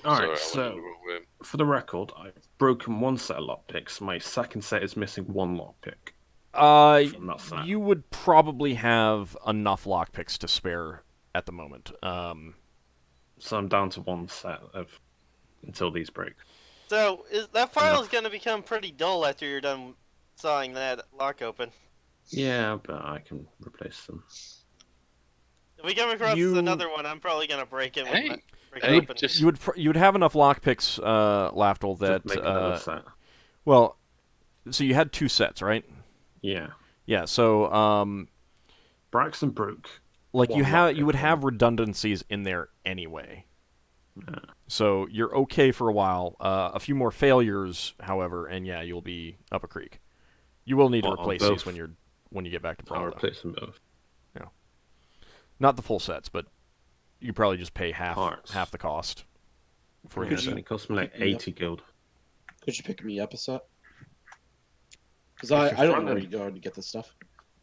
Alright, Sorry, I went in so the wrong room. for the record, I've broken one set of lockpicks. My second set is missing one lockpick. From that set. You would probably have enough lockpicks to spare at the moment. So I'm down to one set of until these break. So that file is going to become pretty dull after you're done sawing that lock open. Yeah, but I can replace them. If we come across You- another one, I'm probably going to break it. Hey, break hey, it open. just- You would have enough lockpicks, Lafdul, Just that make another set. well, so you had 2 sets, right? Yeah. Yeah. So Braxon broke. like One you would lockpick. have redundancies in there anyway. Yeah. So you're okay for a while. A few more failures, however, and yeah, you'll be up a creek. You will need to Well, on replace both. these when you get back to I'll Brawl. replace them both. Not the full sets, but you probably just pay half Parts. the cost for Yeah, your it's set. only cost me like Yep. 80 gold. Could you pick me up a set? Because If I you're don't know front where end- you go to get this stuff.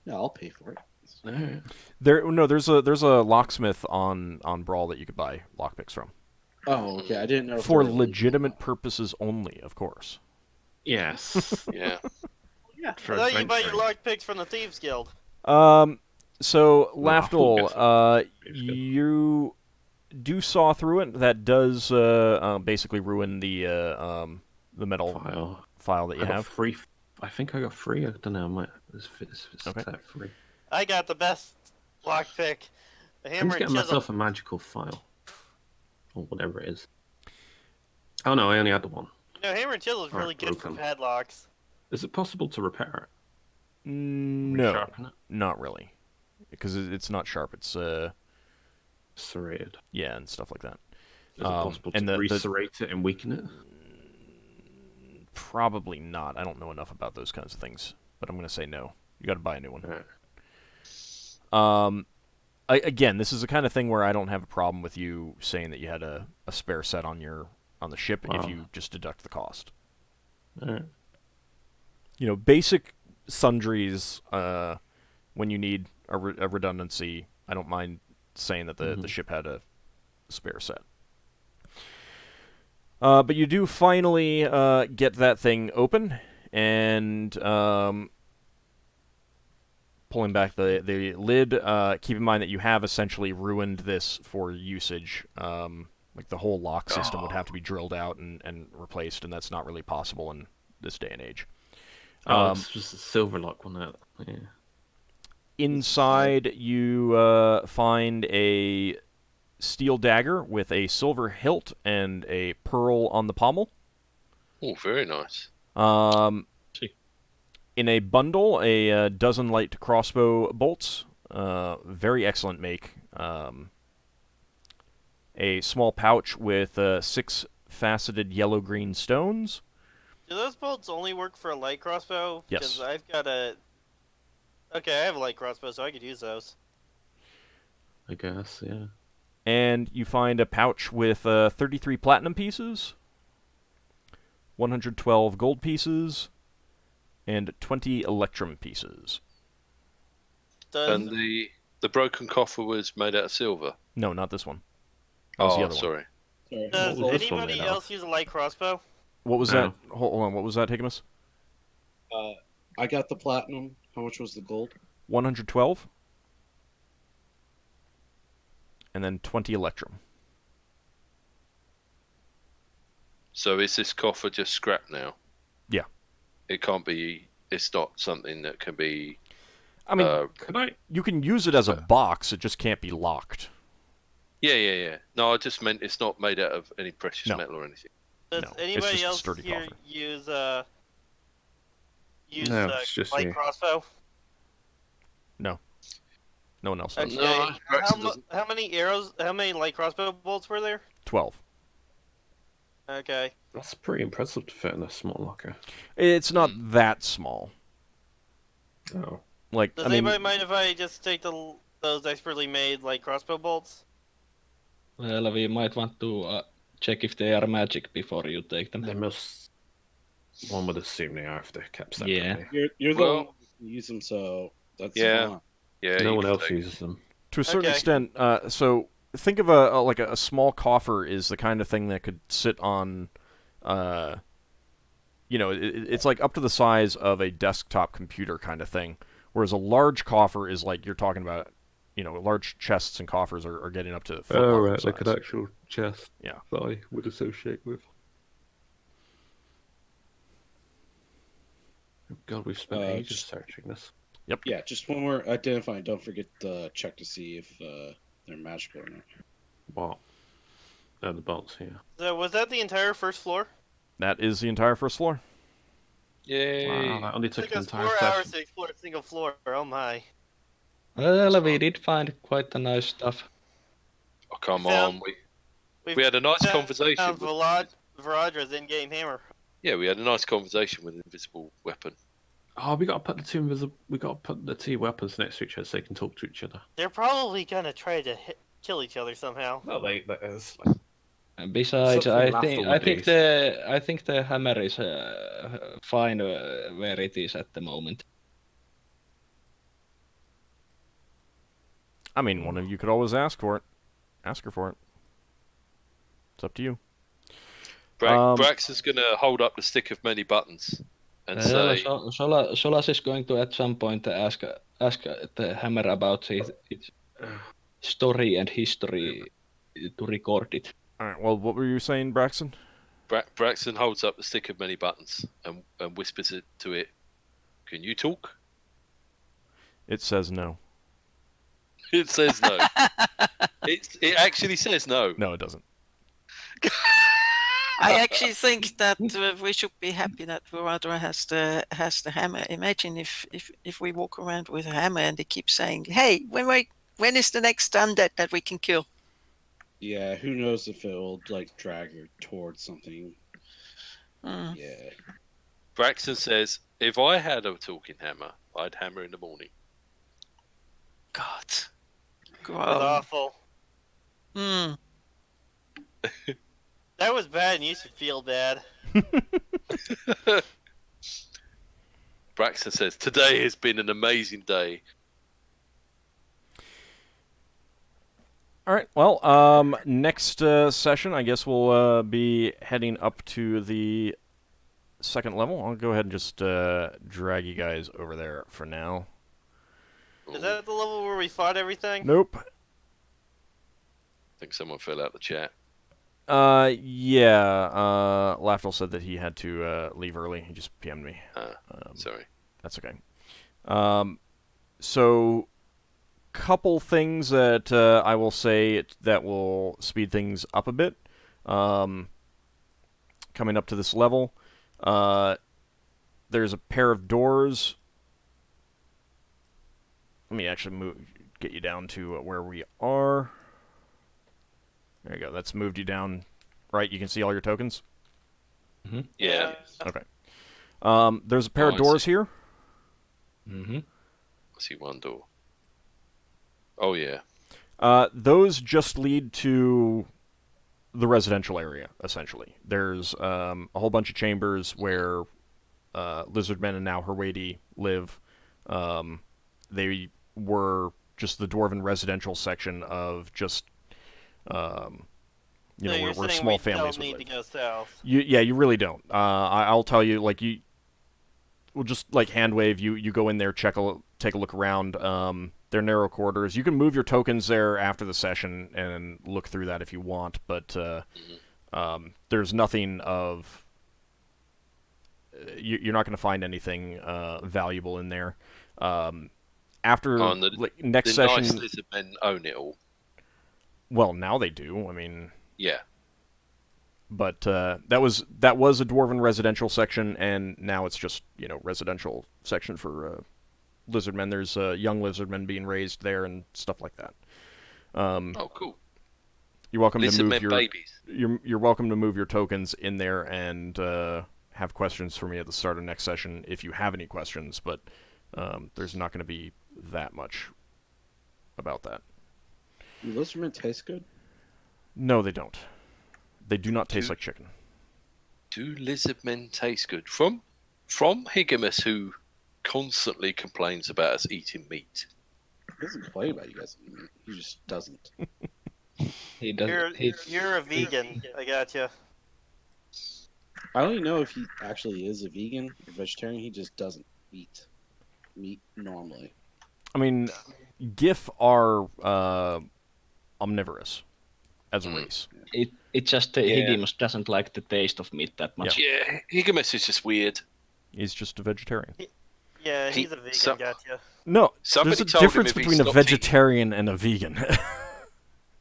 Yeah, I'll pay for it. Alright. There's a locksmith on Brawl that you could buy lockpicks from Oh, okay. I didn't know. if for they were legitimate purposes only, of course. Yes. Yeah. For I thought you buy your adventuring. lockpicks from the Thieves Guild. So, Lafdul gets Lafdul, It's good. you do saw through it. That does basically ruin the metal file that you I got have. free. I think I got free. I don't know. It's Okay. set free. I got the best lockpick. The I'm hammer just and getting chisel. myself a magical file. Or whatever it is. Oh no, I only had the one. No, hammer and chisel is really Alright, good for broken. padlocks. Is it possible to repair it? No, Resharpen it? not really, because it's not sharp. It's Serrated. yeah, and stuff like that. Is it possible and to the reserrate it and weaken it? Probably not. I don't know enough about those kinds of things, but I'm going to say no. You got to buy a new one. Alright. Again, this is the kind of thing where I don't have a problem with you saying that you had a spare set on the ship if you just deduct the cost. Alright. You know, basic sundries when you need a redundancy. I don't mind saying that the ship had a spare set. But you do finally get that thing open, and pulling back the lid. Keep in mind that you have essentially ruined this for usage. Like the whole lock system would have to be drilled out and replaced, and that's not really possible in this day and age. It's just a silver lock one out. Yeah. Inside, you find a steel dagger with a silver hilt and a pearl on the pommel. Oh, very nice. In a bundle, a dozen light crossbow bolts. Very excellent make. A small pouch with 6 faceted yellow-green stones. Do those bolts only work for a light crossbow? Yes. Because I've got a... Okay, I have a light crossbow, so I could use those. I guess, yeah. And you find a pouch with 33 platinum pieces, 112 gold pieces, and 20 electrum pieces. And the broken coffer was made out of silver? No, not this one. That was the other sorry. What Does was this one anybody made else use a light crossbow? What was No. that? Hold on, what was that, Higgimus? I got the platinum. How much was the gold? 112. And then 20 electrum. So is this coffer just scrap now? Yeah. It can't be... It's not something that can be... I mean, Could I? you can use it as a box, it just can't be locked. Yeah. No, I just meant it's not made out of any precious No. metal or anything. Does No, it's anybody just a else sturdy here coffer. use No, it's just light you. crossbow? No one else does. Okay. No, Braxon doesn't. How many arrows? How many light crossbow bolts were there? 12. Okay. That's pretty impressive to fit in a small locker. It's not that small. Oh. Like, Does I mean, anybody mind if I just take those expertly made light crossbow bolts? Well, we might want to check if they are magic before you take them. They must. One would assume they are if they're kept separately. Yeah. You're the Well- one who use them, so that's Yeah. fine. Yeah, No you one can else take- uses them. to a certain Okay. extent, so think of a small coffer is the kind of thing that could sit on, it's like up to the size of a desktop computer kind of thing, whereas a large coffer is like you're talking about, large chests and coffers are getting up to foot long size. actual chest. Yeah. That I would associate with. Oh God, we've spent ages just- searching this. Yeah, just when we're identifying, don't forget to check to see if they're magical or not. What? The bolts here. So was that the entire first floor? That is the entire first floor. Yay. Wow, that only took Took an us entire 4 hours session. to explore a single floor. Oh my. Well, we did find quite a nice stuff. Oh, come Found- on. We've We had a nice found conversation. With, Varadra's in-game hammer. yeah, we had a nice conversation with an invisible weapon. Oh, we got to put the two weapons next to each other so they can talk to each other. They're probably gonna try to kill each other somehow. Well, that is. And besides, Something I think Lafdul I think the hammer is fine where it is at the moment. I mean, one of you could always ask for it. Ask her for it. It's up to you. Brax is going to hold up the stick of many buttons. and say, Solas is going to at some point ask the hammer about its story and history to record it. All right. Well, what were you saying, Braxon? Braxon holds up the stick of many buttons and whispers it to it. Can you talk? It says no. It says no. It actually says no. No, it doesn't. I actually think that we should be happy that Varadra has the hammer. Imagine if we walk around with a hammer and they keep saying, "Hey, when is the next undead that we can kill?" Yeah, who knows if it will like drag her towards something. Yeah. Braxton says, if I had a talking hammer, I'd hammer in the morning. God. That was awful. That was bad, and you should feel bad. Braxton says, today has been an amazing day. All right. Well, next session, I guess we'll be heading up to the second level. I'll go ahead and just drag you guys over there for now. Is that the level where we fought everything? Nope. I think someone filled out the chat. Yeah. Lafdul said that he had to leave early. He just PM'd me. Sorry. That's okay. So, couple things that I will say that will speed things up a bit. Coming up to this level, there's a pair of doors. Let me actually get you down to where we are. There you go. That's moved you down. Right, you can see all your tokens? Mm-hmm. Yeah. Okay. There's a pair of doors here. Mm-hmm. I see one door. Oh, yeah. Those just lead to the residential area, essentially. There's a whole bunch of chambers where Lizardmen and now Herwady live. They were just the Dwarven residential section of just, where small families would live. Need to go south. You really don't. I'll tell you, we'll just hand wave. You go in there, take a look around. They're narrow corridors. You can move your tokens there after the session and look through that if you want, but there's nothing of... You're not going to find anything valuable in there. After next session... The nice Lizardmen own it all. Well, now they do. I mean... Yeah. But that was a Dwarven residential section, and now it's just, residential section for... Lizardmen. There's young Lizardmen being raised there and stuff like that. Oh, cool. You're welcome to move your babies. You're welcome to move your tokens in there and have questions for me at the start of next session if you have any questions. But there's not going to be that much about that. Do Lizardmen taste good? No, they don't. They do not taste like chicken. Do Lizardmen taste good? From Higgimus, who constantly complains about us eating meat. He doesn't complain about you guys eating meat. He just doesn't. He doesn't. You're a vegan. I gotcha. I don't even know if he actually is a vegan or vegetarian. He just doesn't eat meat normally. I mean, Giff are omnivorous as a race. It just Higgimus doesn't like the taste of meat that much. Yeah, Higgimus is just weird. He's just a vegetarian. Yeah, he's a vegan, gotcha. No, Somebody there's a told him difference if he between a stopped vegetarian and a vegan.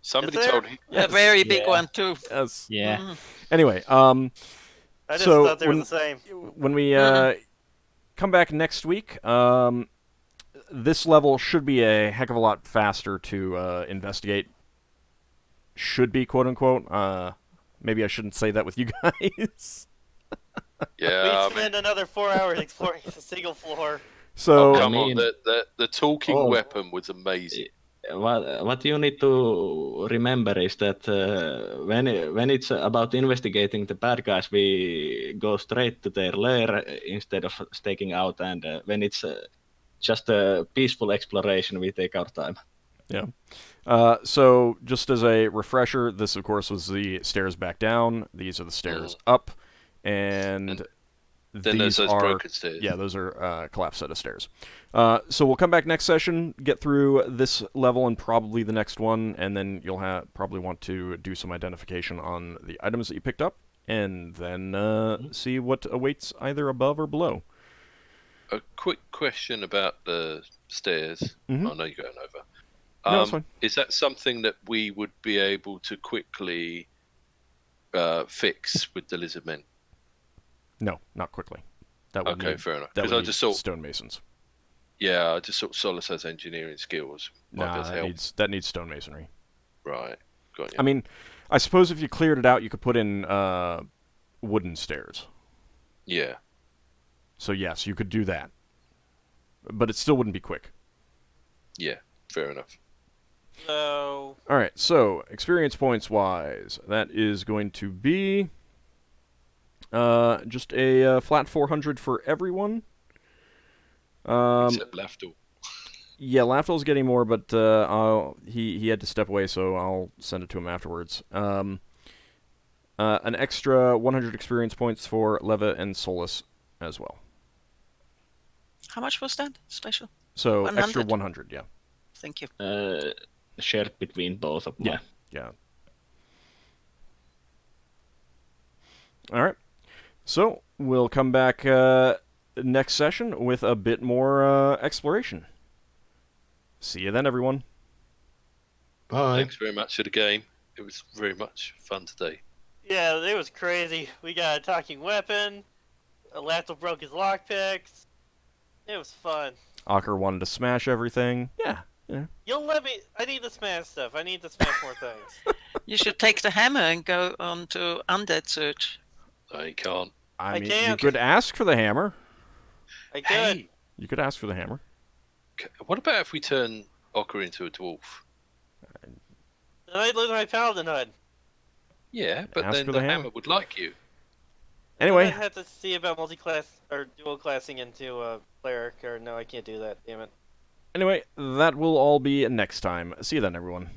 Somebody Is there? told him. A very big one too. Yes. Yeah. Anyway, I just thought they were the same. When we come back next week, this level should be a heck of a lot faster to investigate. Should be, quote unquote. Maybe I shouldn't say that with you guys. Yeah, We spend another 4 hours exploring a single floor. So come on, the talking weapon was amazing. What you need to remember is that when it's about investigating the bad guys, we go straight to their lair instead of staking out, and when it's just a peaceful exploration, we take our time. Yeah. So just as a refresher, this of course was the stairs back down. These are the stairs up, and Then there's these those are broken stairs. yeah, those are collapsed set of stairs. So we'll come back next session, get through this level and probably the next one, and then you'll probably want to do some identification on the items that you picked up, and then see what awaits either above or below. A quick question about the stairs. Mhm. I know you're going over. No, that's fine. Is that something that we would be able to quickly fix with the lizard men? No, not quickly. That would Okay, need, fair enough. That Because would I need just thought, stonemasons. yeah, I just thought Solas has engineering skills. Might be able to help. That needs stonemasonry. Right, got you. I mean, I suppose if you cleared it out, you could put in wooden stairs. Yeah. So yes, you could do that, but it still wouldn't be quick. Yeah, fair enough. So All right, so experience points wise, that is going to be just a flat 400 for everyone. Except Lafdul. Yeah, Lafdul's getting more, but he had to step away, so I'll send it to him afterwards. An extra 100 experience points for Leva and Solas as well. How much was that special? So 100? extra 100, yeah. Thank you. Shared between both of them. Yeah. All right. So we'll come back next session with a bit more exploration. See you then, everyone. Bye. Thanks very much for the game. It was very much fun today. yeah, it was crazy. We got a talking weapon. Lafdul broke his lockpicks. It was fun. Ockar wanted to smash everything. Yeah. You'll let me. I need to smash stuff. I need to smash more things. You should take the hammer and go on to undead search. I can't. I mean, you can't. could ask for the hammer. I could. Hey, You could ask for the hammer. what about if we turn Ockar into a dwarf? Then I'd lose my paladin hood. Yeah, but Ask then for the the hammer. hammer would like you. Anyway, I have to see about multi-class or dual classing into a cleric. Or no, I can't do that. Damn it. that will all be next time. See you then, everyone.